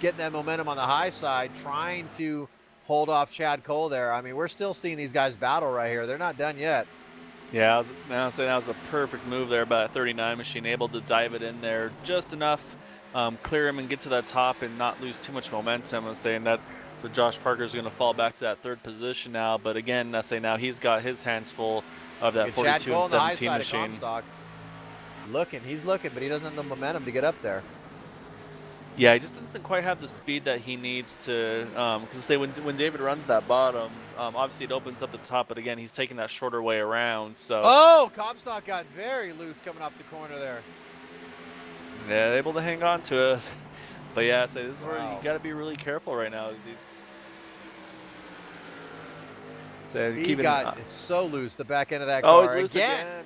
getting that momentum on the high side, trying to hold off Chad Cole there. I mean, we're still seeing these guys battle right here. They're not done yet. Yeah, I was saying that was a perfect move there by that 39 machine, able to dive it in there just enough. Clear him and get to that top and not lose too much momentum. I'm saying that, so Josh Parker's going to fall back to that third position now. But again, I say now he's got his hands full of that 42 and 17 machine. He's looking, but he doesn't have the momentum to get up there. Yeah, he just doesn't quite have the speed that he needs to. Because say when David runs that bottom, obviously it opens up the top, but again, he's taking that shorter way around. So Oh, Comstock got very loose coming off the corner there. yeah, able to hang on to it. But yeah, so this is where you Wow. got to be really careful right now. So He keeping. got so loose, the back end of that Oh, he's car. loose again.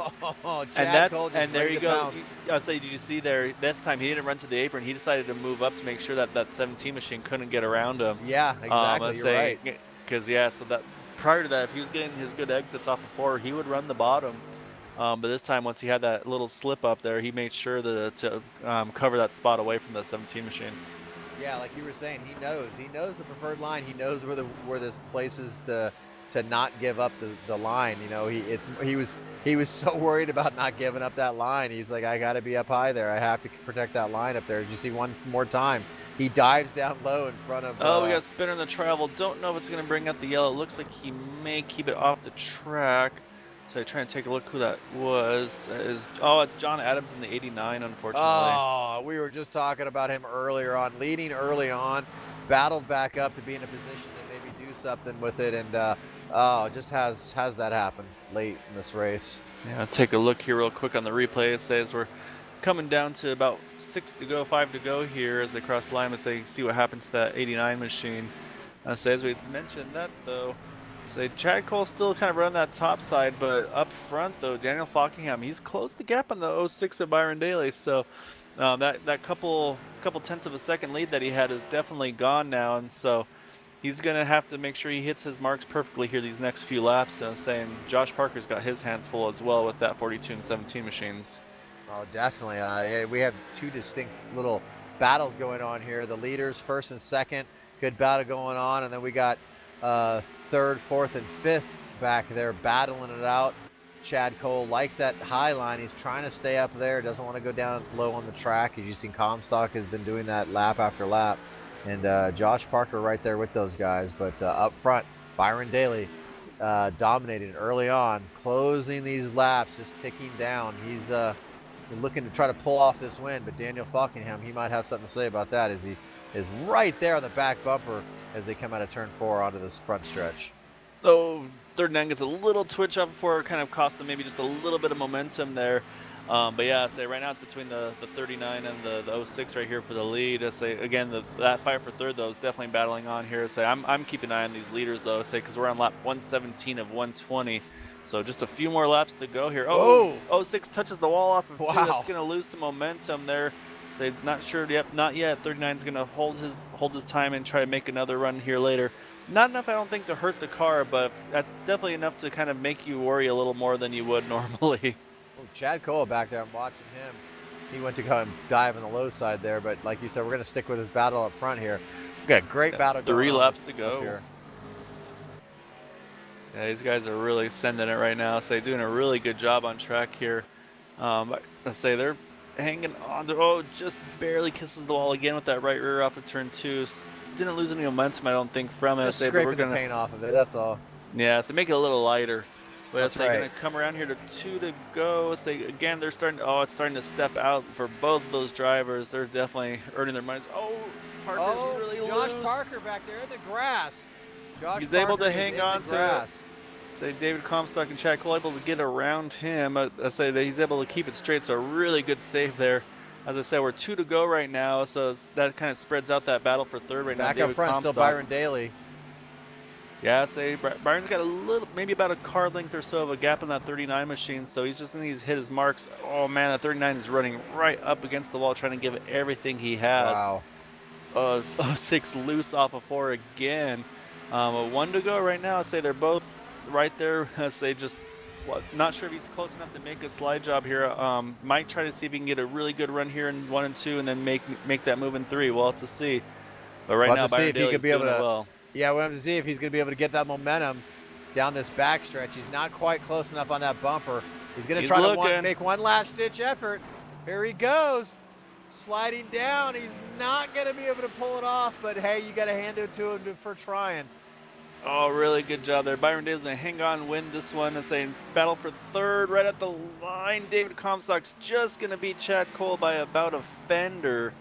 Oh, And Chad Cole just there ready you to go. bounce. I'll say, did you see there? This time he didn't run to the apron. He decided to move up to make sure that that 17 machine couldn't get around him. Yeah, I exactly. You're say, right. because yeah, so that prior to that, if he was getting his good exits off of 4, he would run the bottom. But this time, once he had that little slip up there, he made sure to cover that spot away from the 17 machine. Yeah, like you were saying, he knows. He knows the preferred line. He knows where this place is to not give up the line. You know, he was so worried about not giving up that line. He's like, I got to be up high there. I have to protect that line up there. Did you see one more time? He dives down low in front of. Oh, we got a spinner in the travel. Don't know if it's going to bring up the yellow. Looks like he may keep it off the track. So I try and take a look who that was. It's John Adams in the 89, unfortunately. Oh, we were just talking about him earlier on, leading early on, battled back up to be in a position to maybe do something with it, and just has that happen late in this race. Yeah, I'll take a look here real quick on the replay. It says we're coming down to about 6 to go, 5 to go here as they cross the line as they see what happens to that 89 machine. So as we mentioned that though, say Chad Cole still kind of running that top side, but up front though, Daniel Fockingham, he's closed the gap on the 06 of Byron Daly. So that couple tenths of a second lead that he had is definitely gone now, and so he's gonna have to make sure he hits his marks perfectly here these next few laps. Saying Josh Parker's got his hands full as well with that 42 and 17 machines. Oh, definitely. Yeah, we have two distinct little battles going on here. The leaders, first and second, good battle going on, and then we got third, fourth, and fifth back there battling it out. Chad Cole likes that high line. He's trying to stay up there. Doesn't want to go down low on the track. As you've seen, Comstock has been doing that lap after lap. And Josh Parker right there with those guys. But up front, Byron Daly dominated early on, closing these laps, just ticking down. He's looking to try to pull off this win, but Daniel Fockingham, he might have something to say about that, as he is right there on the back bumper as they come out of turn 4 onto this front stretch. So third and 9 gets a little twitch up before it kind of cost them maybe just a little bit of momentum there. But yeah, I say right now it's between the 39 and the 06 right here for the lead. I say again, that fight for third though is definitely battling on here. I say I'm keeping an eye on these leaders though. I say because we're on lap 117 of 120. So just a few more laps to go here. Oh, 06 touches the wall off of 2. That's going to lose some momentum there. Say not sure. Yep, not yet. 39 is going to hold his time and try to make another run here later. Not enough, I don't think, to hurt the car, but that's definitely enough to kind of make you worry a little more than you would normally. Oh, Chad Cole back there, I'm watching him. He went to go and dive on the low side there, but like you said, we're going to stick with his battle up front here. We got a great battle going on. 3 laps to go. Yeah, these guys are really sending it right now. So they're doing a really good job on track here. Let's say they're hanging on to, just barely kisses the wall again with that right rear off of turn 2. Didn't lose any momentum, I don't think, from it. Just scraping the paint off of it, that's all. Yeah, so make it a little lighter. But that's they're right. going to come around here to 2 to go. Say again, they're starting. It's starting to step out for both of those drivers. They're definitely earning their minds. Parker's really Josh loose. Parker back there in the grass. He's able to hang on to it. Say David Comstock and Chad Cole able to get around him. I say that he's able to keep it straight, so a really good save there. As I said, we're 2 to go right now, so that kind of spreads out that battle for third right now. Back up front, Comstock. still Byron Daly. Yeah, I say Byron's got a little, maybe about a car length or so of a gap in that 39 machine, so he's just needs to hit his marks. Oh man, that 39 is running right up against the wall, trying to give it everything he has. Wow. 06 loose off of 4 again. 1 to go right now. I say they're both right there. I say just not sure if he's close enough to make a slide job here. Might try to see if he can get a really good run here in 1 and 2 and then make that move in 3. We'll have to see. But right now, Byron Daly's doing it well. Yeah, we'll have to see if he's going to be able to get that momentum down this back stretch. He's not quite close enough on that bumper. He's going to try to make one last ditch effort. Here he goes. Sliding down. He's not going to be able to pull it off, but hey, you got to hand it to him for trying. Oh, really good job there. Byron Daly's going to hang on, win this one, and say battle for third right at the line. David Comstock's just going to beat Chad Cole by about a fender.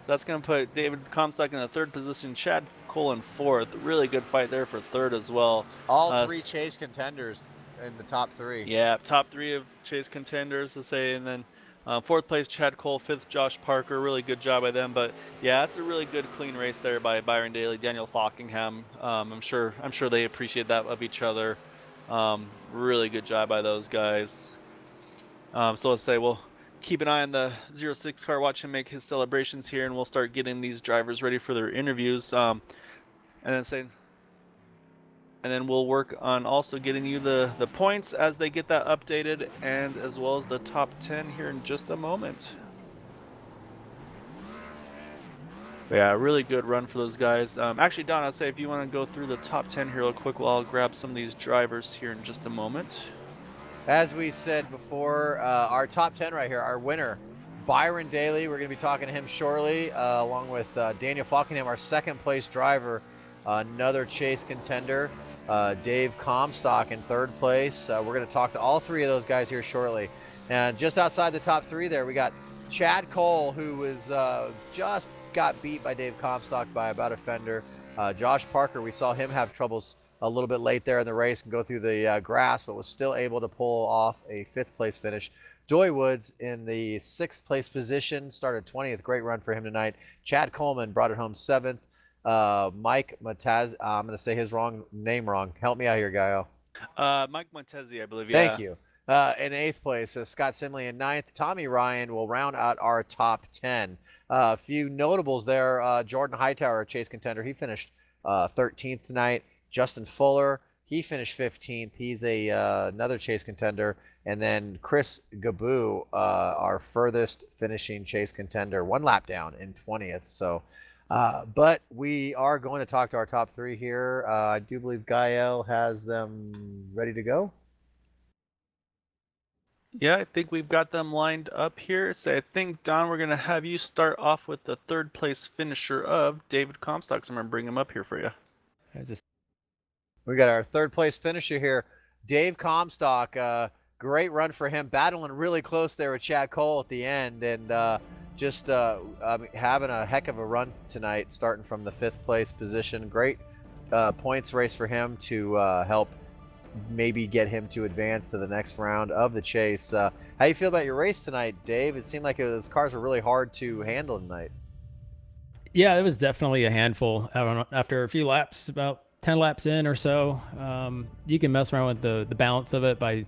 So that's going to put David Comstock in the 3rd position, Chad Cole in 4th. Really good fight there for 3rd as well. All 3 chase contenders in the top 3. Yeah, top 3 of chase contenders to say, and then 4th place Chad Cole, 5th Josh Parker. Really good job by them. But yeah, that's a really good clean race there by Byron Daly, Daniel Falkingham. I'm sure they appreciate that of each other. Really good job by those guys. So let's say we'll keep an eye on the 06 car, watch him make his celebrations here, and we'll start getting these drivers ready for their interviews. And then we'll work on also getting you the points as they get that updated, and as well as the top 10 here in just a moment. But yeah, really good run for those guys. Actually, Don, I'll say if you want to go through the top 10 here real quick, while I'll grab some of these drivers here in just a moment. As we said before, our top 10 right here, our winner, Byron Daly. We're going to be talking to him shortly, along with Daniel Falkingham, our 2nd place driver, another chase contender. Dave Comstock in 3rd place. We're going to talk to all 3 of those guys here shortly. And just outside the top 3 there, we got Chad Cole, who was just got beat by Dave Comstock by about a fender. Josh Parker, we saw him have troubles a little bit late there in the race and go through the grass, but was still able to pull off a 5th place finish. Doy Woods in the 6th place position, started 20th. Great run for him tonight. Chad Coleman brought it home 7th. Mike Mataz, I'm going to say his name wrong. Help me out here, Gaio. Mike Montezi, I believe. Yeah. Thank you. In 8th place, Scott Simley in 9th. Tommy Ryan will round out our top 10. A few notables there. Jordan Hightower, chase contender. He finished 13th tonight. Justin Fuller, he finished 15th. He's another chase contender. And then Chris Gaboo, our furthest finishing chase contender, 1 lap down in 20th. So, but we are going to talk to our top 3 here. I do believe Gael has them ready to go. Yeah, I think we've got them lined up here. So I think, Don, we're going to have you start off with the 3rd place finisher of David Comstock. So I'm going to bring him up here for you. We got our 3rd place finisher here, Dave Comstock. Great run for him, battling really close there with Chad Cole at the end, and just having a heck of a run tonight, starting from the 5th place position. Great points race for him to help maybe get him to advance to the next round of the chase. How you feel about your race tonight, Dave? It seemed like those cars were really hard to handle tonight. Yeah, it was definitely a handful. After a few laps, about 10 laps in or so, you can mess around with the balance of it by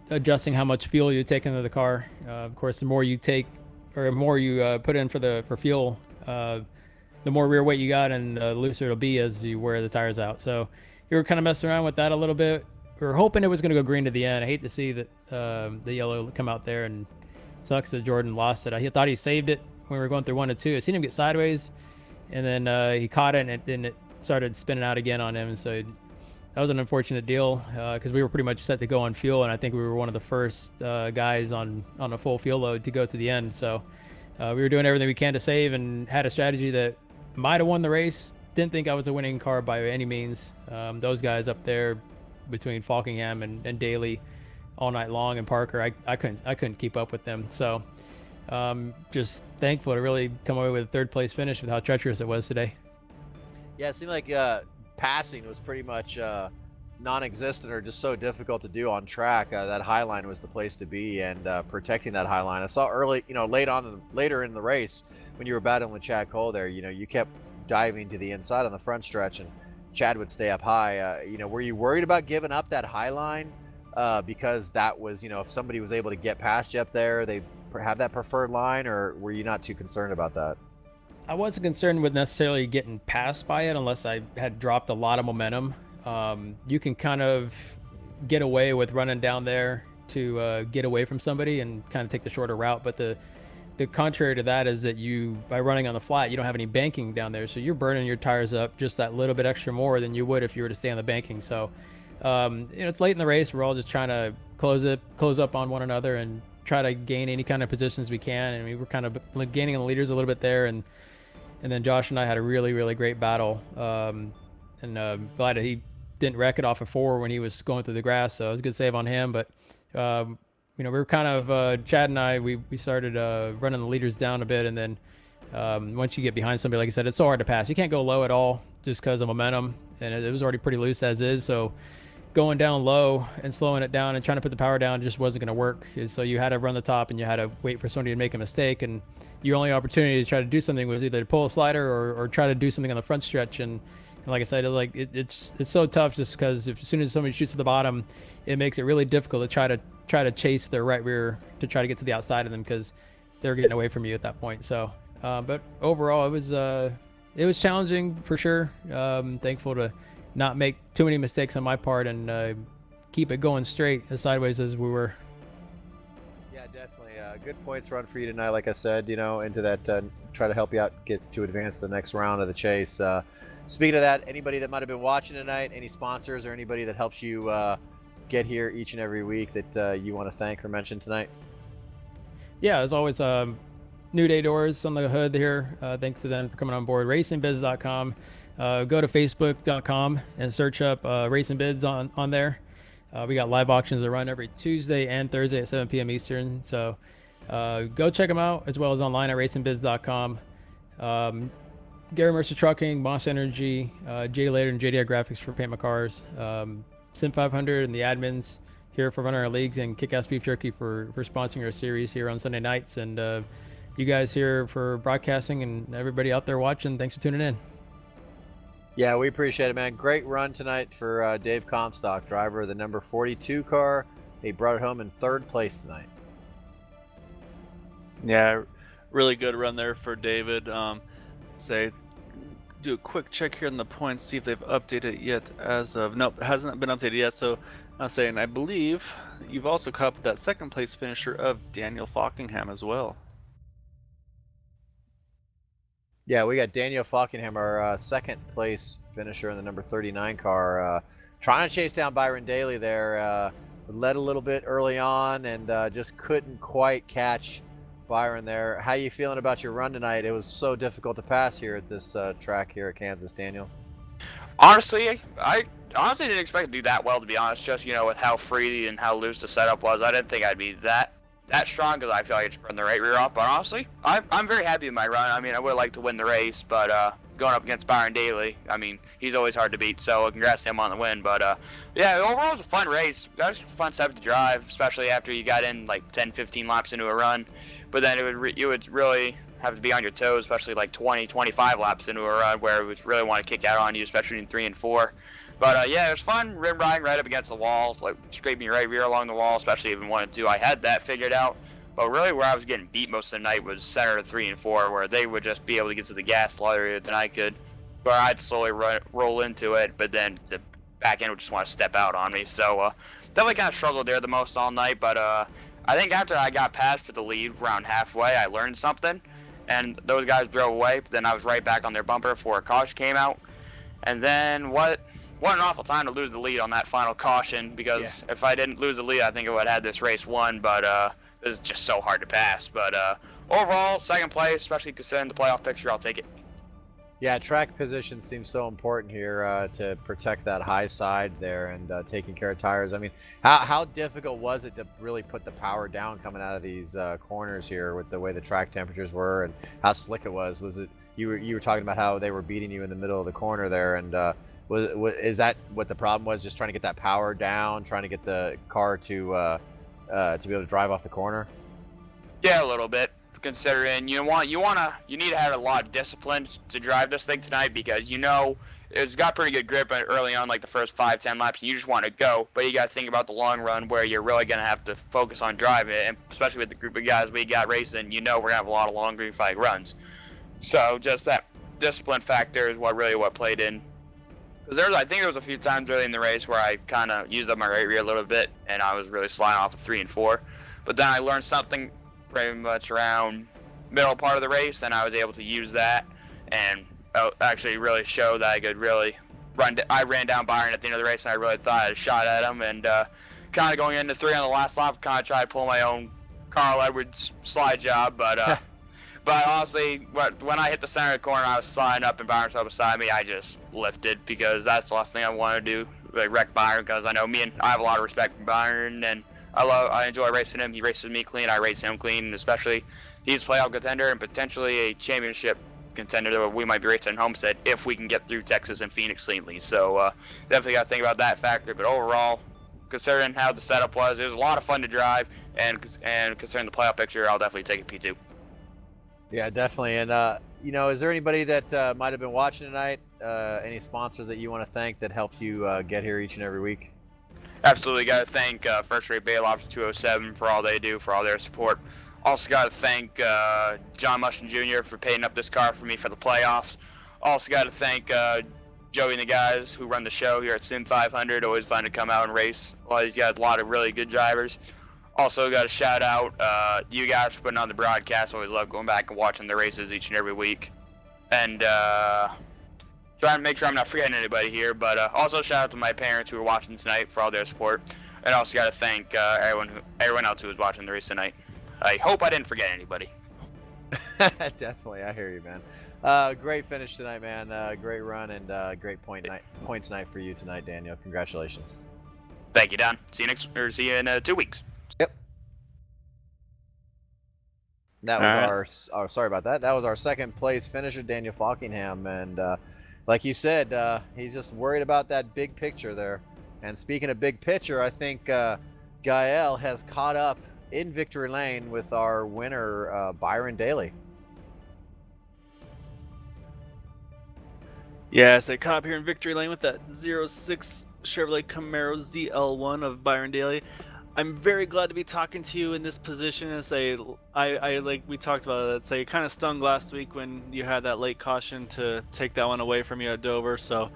adjusting how much fuel you take into the car. Of course, the more you take or the more you put in for fuel, the more rear weight you got, and the looser it'll be as you wear the tires out. So you were kind of messing around with that a little bit. We were hoping it was going to go green to the end. I hate to see that the yellow come out there, and sucks that Jordan lost it. I thought he saved it when we were going through 1 and 2. I seen him get sideways, and then he caught it, and it started spinning out again on him. And so that was an unfortunate deal because we were pretty much set to go on fuel, and I think we were one of the first guys on a full fuel load to go to the end. So we were doing everything we can to save, and had a strategy that might have won the race. Didn't think I was a winning car by any means. Those guys up there between Falkingham and Daly all night long, and Parker, I couldn't keep up with them. So just thankful to really come away with a 3rd place finish with how treacherous it was today. Yeah, it seemed like passing was pretty much non-existent, or just so difficult to do on track. That high line was the place to be, and protecting that high line. I saw early, later in the race when you were battling with Chad Cole there, you kept diving to the inside on the front stretch, and Chad would stay up high. Were you worried about giving up that high line because that was, if somebody was able to get past you up there, they have that preferred line, or were you not too concerned about that? I wasn't concerned with necessarily getting passed by it unless I had dropped a lot of momentum. You can kind of get away with running down there to get away from somebody and kind of take the shorter route. But the contrary to that is that by running on the flat, you don't have any banking down there. So you're burning your tires up just that little bit extra more than you would if you were to stay on the banking. So it's late in the race. We're all just trying to close up on one another and try to gain any kind of positions we can. And we were kind of gaining on the leaders a little bit there. And then Josh and I had a really, really great battle. And glad that he didn't wreck it off of 4 when he was going through the grass. So it was a good save on him. But, we were kind of, Chad and I, we started running the leaders down a bit. And then Once you get behind somebody, like I said, it's so hard to pass. You can't go low at all just because of momentum, and it was already pretty loose as is. So going down low and slowing it down and trying to put the power down just wasn't going to work. So you had to run the top and you had to wait for somebody to make a mistake. And your only opportunity to try to do something was either to pull a slider or try to do something on the front stretch. And like I said, it's so tough just because as soon as somebody shoots at the bottom, it makes it really difficult to try to chase their right rear to try to get to the outside of them because they're getting away from you at that point. So, but overall, it was challenging for sure. Thankful to not make too many mistakes on my part and keep it going straight as sideways as we were. Yeah, definitely. Good points run for you tonight. Like I said, into that, try to help you out, get to advance to the next round of the chase. Speaking of that, anybody that might have been watching tonight, any sponsors or anybody that helps you get here each and every week that you want to thank or mention tonight? Yeah, as always, New Day Doors on the hood here. Thanks to them for coming on board. RacingBiz.com. Go to Facebook.com and search up Racing Bids on there. We got live auctions that run every Tuesday and Thursday at 7 p.m. Eastern. So go check them out, as well as online at RacingBiz.com. Gary Mercer Trucking, Moss Energy, Jay Later and JDI Graphics for Paint My Cars. Sim500 and the admins here for running our leagues, and KickAss Beef Jerky for sponsoring our series here on Sunday nights. And you guys here for broadcasting, and everybody out there watching, thanks for tuning in. Yeah, we appreciate it, man. Great run tonight for Dave Comstock, driver of the number 42 car. He brought it home in third place tonight. Yeah, really good run there for David. Do a quick check here on the points, see if they've updated yet as of... Nope, it hasn't been updated yet. So I'm saying I believe you've also caught up with that second place finisher of Daniel Falkingham as well. Yeah, we got Daniel Falkingham, our second place finisher in the number 39 car, trying to chase down Byron Daly there. Led a little bit early on and just couldn't quite catch Byron there. How you feeling about your run tonight? It was so difficult to pass here at this track here at Kansas, Daniel. Honestly, I didn't expect to do that well, to be honest. Just with how free and how loose the setup was, I didn't think I'd be that strong because I feel like I just run the right rear off. But honestly, I'm very happy with my run. I mean, I would like to win the race, but going up against Byron Daly, I mean, he's always hard to beat. So congrats to him on the win. But yeah, overall it was a fun race. That was a fun setup to drive, especially after you got in like 10, 15 laps into a run. But then you would really have to be on your toes, especially like 20, 25 laps into a run where it would really want to kick out on you, especially in 3 and 4. But yeah, it was fun rim riding right up against the wall, like scraping your right rear along the wall, especially even 1 and 2. I had that figured out. But really where I was getting beat most of the night was center of 3 and 4, where they would just be able to get to the gas a lot earlier than I could. Where I'd slowly roll into it, but then the back end would just want to step out on me. So definitely kind of struggled there the most all night. But I think after I got past for the lead around halfway, I learned something. And those guys drove away, but then I was right back on their bumper before a caution came out. And then what an awful time to lose the lead on that final caution, because if I didn't lose the lead, I think I would have had this race won, but it was just so hard to pass. But overall, second place, especially considering the playoff picture, I'll take it. Yeah, track position seems so important here to protect that high side there and taking care of tires. I mean, how difficult was it to really put the power down coming out of these corners here with the way the track temperatures were and how slick it was? Was it you were talking about how they were beating you in the middle of the corner there, and is that what the problem was? Just trying to get that power down, trying to get the car to be able to drive off the corner? Yeah, a little bit. Considering you need to have a lot of discipline to drive this thing tonight, because it's got pretty good grip early on, like the first 5-10 laps, and you just want to go. But you got to think about the long run where you're really going to have to focus on driving it, and especially with the group of guys we got racing, we're going to have a lot of long green flag runs. So just that discipline factor is what played in. Because I think there was a few times early in the race where I kind of used up my right rear a little bit, and I was really sliding off of 3 and 4. But then I learned something pretty much around middle part of the race, and I was able to use that and actually really show that I could really run. I ran down Byron at the end of the race, and I really thought I had a shot at him, and kind of going into 3 on the last lap, kind of tried to pull my own Carl Edwards slide job, but but honestly, when I hit the center of the corner, I was sliding up and Byron was up beside me, I just lifted, because that's the last thing I want to do, like wreck Byron, because I have a lot of respect for Byron, and I enjoy racing him. He races me clean, I race him clean, and especially he's a playoff contender and potentially a championship contender that we might be racing in Homestead if we can get through Texas and Phoenix cleanly. So definitely got to think about that factor. But overall, considering how the setup was, it was a lot of fun to drive, and considering the playoff picture, I'll definitely take a P2. Yeah, definitely. And is there anybody that might have been watching tonight? Any sponsors that you want to thank that helps you get here each and every week? Absolutely got to thank First Rate Bail Option 207 for all they do, for all their support. Also got to thank John Mushin Jr. for paying up this car for me for the playoffs. Also got to thank Joey and the guys who run the show here at Sim500. Always fun to come out and race. A lot of these guys, a lot of really good drivers. Also got to shout out you guys for putting on the broadcast. Always love going back and watching the races each and every week. And trying to make sure I'm not forgetting anybody here, but also shout out to my parents who were watching tonight for all their support. And also got to thank everyone else who was watching the race tonight. I hope I didn't forget anybody. Definitely, I hear you, man. Great finish tonight, man. Great run and great points night for you tonight, Daniel. Congratulations. Thank you, Don. See you in 2 weeks. Yep. That was sorry about that. That was our second place finisher, Daniel Falkingham, and like you said, he's just worried about that big picture there. And speaking of big picture, I think Gael has caught up in victory lane with our winner, Byron Daly. Yes, I caught up here in victory lane with that 06 Chevrolet Camaro ZL1 of Byron Daly. I'm very glad to be talking to you in this position. As I like we talked about it, it kind of stung last week when you had that late caution to take that one away from you at Dover. So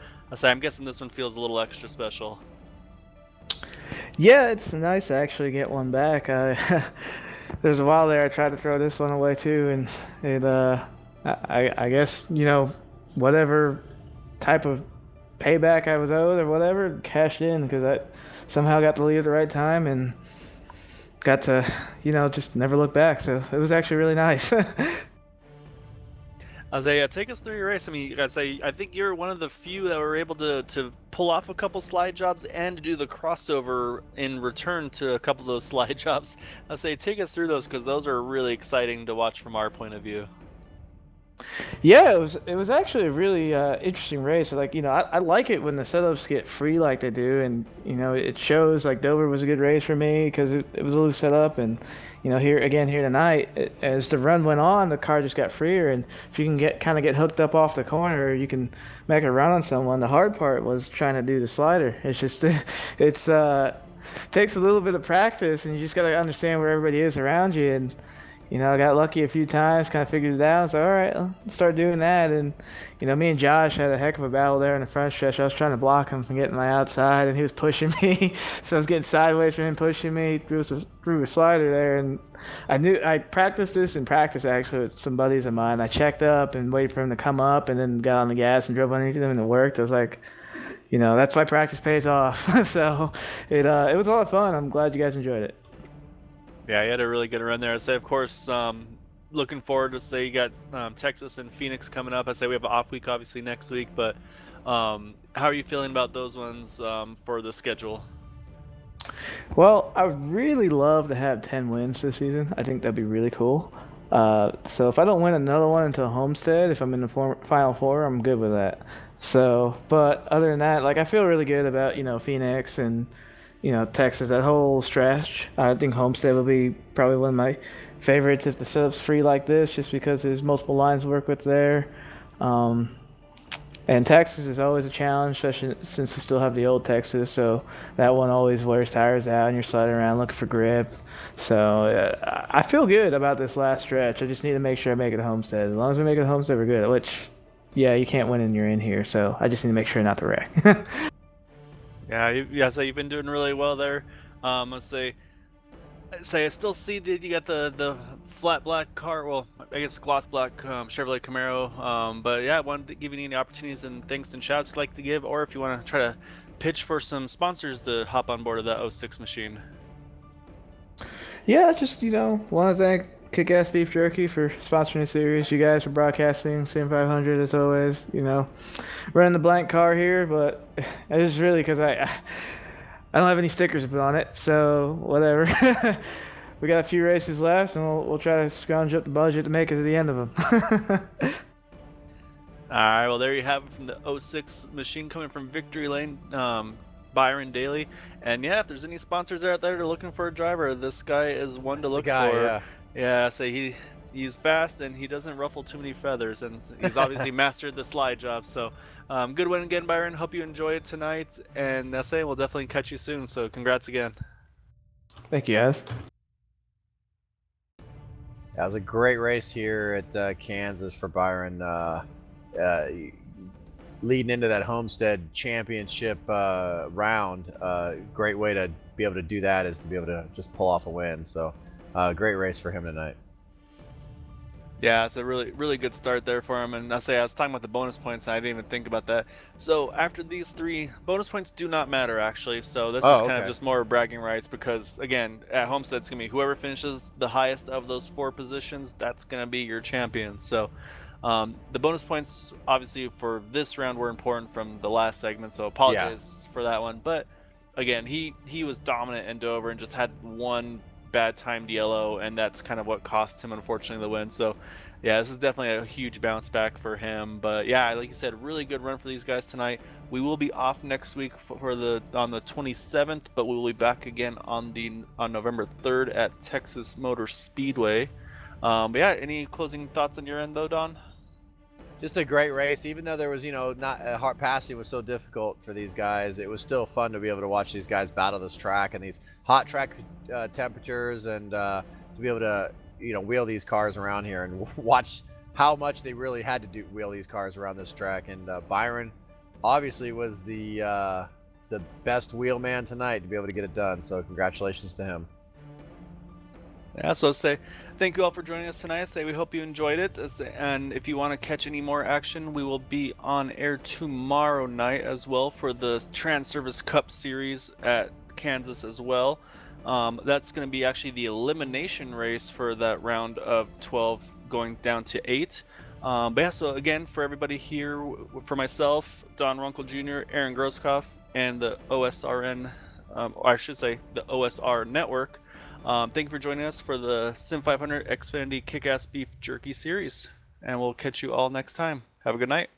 I'm guessing this one feels a little extra special. Yeah, it's nice to actually get one back. There's a while there I tried to throw this one away too, and I guess whatever type of payback I was owed or whatever cashed in, because I somehow got the lead at the right time and got to just never look back. So it was actually really nice. Isaiah, take us through your race. I mean, I think you're one of the few that were able to pull off a couple slide jobs and to do the crossover in return to a couple of those slide jobs. Take us through those, because those are really exciting to watch from our point of view. Yeah, it was actually a really interesting race. I like it when the setups get free like they do, and it shows. Like Dover was a good race for me because it was a loose setup, and here tonight, as the run went on, the car just got freer, and if you can get hooked up off the corner, you can make a run on someone. The hard part was trying to do the slider. It's just takes a little bit of practice, and you just gotta understand where everybody is around you. And I got lucky a few times, kind of figured it out. So all right, I'll start doing that. And me and Josh had a heck of a battle there in the front stretch. I was trying to block him from getting my outside, and he was pushing me. So I was getting sideways from him pushing me. He threw a slider there, and I practiced this in practice actually with some buddies of mine. I checked up and waited for him to come up, and then got on the gas and drove underneath him, and it worked. I was like, that's why practice pays off. So it was a lot of fun. I'm glad you guys enjoyed it. Yeah, you had a really good run there. Of course, looking forward to you got Texas and Phoenix coming up. We have an off week obviously next week, but how are you feeling about those ones for the schedule? Well, I would really love to have 10 wins this season. I think that'd be really cool. So if I don't win another one until Homestead, if I'm in the Final Four, I'm good with that. So, but other than that, I feel really good about Phoenix and Texas, that whole stretch. I think Homestead will be probably one of my favorites if the setup's free like this, just because there's multiple lines to work with there. And Texas is always a challenge, especially since we still have the old Texas, so that one always wears tires out and you're sliding around looking for grip. So I feel good about this last stretch. I just need to make sure I make it to Homestead. As long as we make it to Homestead, we're good, which, yeah, you can't win and you're in here, so I just need to make sure not to wreck. Yeah, you've been doing really well there. I still see that you got the flat black car. Well, I guess gloss black Chevrolet Camaro. But yeah, I wanted to give you any opportunities and thanks and shouts you'd like to give, or if you want to try to pitch for some sponsors to hop on board of that 06 machine. Yeah, just want to thank KickAss Beef Jerky for sponsoring the series. You guys for broadcasting. Sim500 as always. Running the blank car here, but it's just really because I don't have any stickers to put on it, so whatever. we got a few races left, and we'll try to scrounge up the budget to make it to the end of them. All right, well, there you have it from the 06 machine coming from Victory Lane, Byron Daly. And yeah, if there's any sponsors out there that are looking for a driver, this guy is one That's to the look guy, for. yeah. Yeah, so he's fast and he doesn't ruffle too many feathers, and he's obviously mastered the slide job. So good win again, Byron. Hope you enjoy it tonight, and SA, we'll definitely catch you soon. So congrats again. Thank you, guys. That was a great race here at Kansas for Byron. Leading into that Homestead Championship round, great way to be able to do that is to be able to just pull off a win. So, great race for him tonight. Yeah, it's a really good start there for him. And I was talking about the bonus points, and I didn't even think about that. So after these 3 bonus points do not matter actually. So this is kind of just more bragging rights, because again, at Homestead it's gonna be whoever finishes the highest of those 4 positions, that's gonna be your champion. So the bonus points obviously for this round were important from the last segment, so apologize for that one. But again, he was dominant in Dover and just had one bad timed yellow, and that's kind of what cost him, unfortunately, the win. So yeah, this is definitely a huge bounce back for him. But yeah, like you said, really good run for these guys tonight. We will be off next week on the 27th, but we will be back again on November 3rd at Texas Motor Speedway. But yeah, any closing thoughts on your end though, Don? Just a great race, even though there was, not hard passing was so difficult for these guys. It was still fun to be able to watch these guys battle this track and these hot track temperatures, and to be able to, wheel these cars around here and watch how much they really had to wheel these cars around this track. And Byron obviously was the best wheel man tonight to be able to get it done. So congratulations to him. Yeah, so say thank you all for joining us tonight. We hope you enjoyed it. And if you want to catch any more action, we will be on air tomorrow night as well for the Trans Service Cup Series at Kansas as well. That's going to be actually the elimination race for that round of 12 going down to 8. But yeah, so again, for everybody here, for myself, Don Runkle Jr., Aaron Grosskopf, and the OSRN, or I should say the OSR Network, thank you for joining us for the Sim500 Xfinity KickAss Beef Jerky Series, and we'll catch you all next time. Have a good night.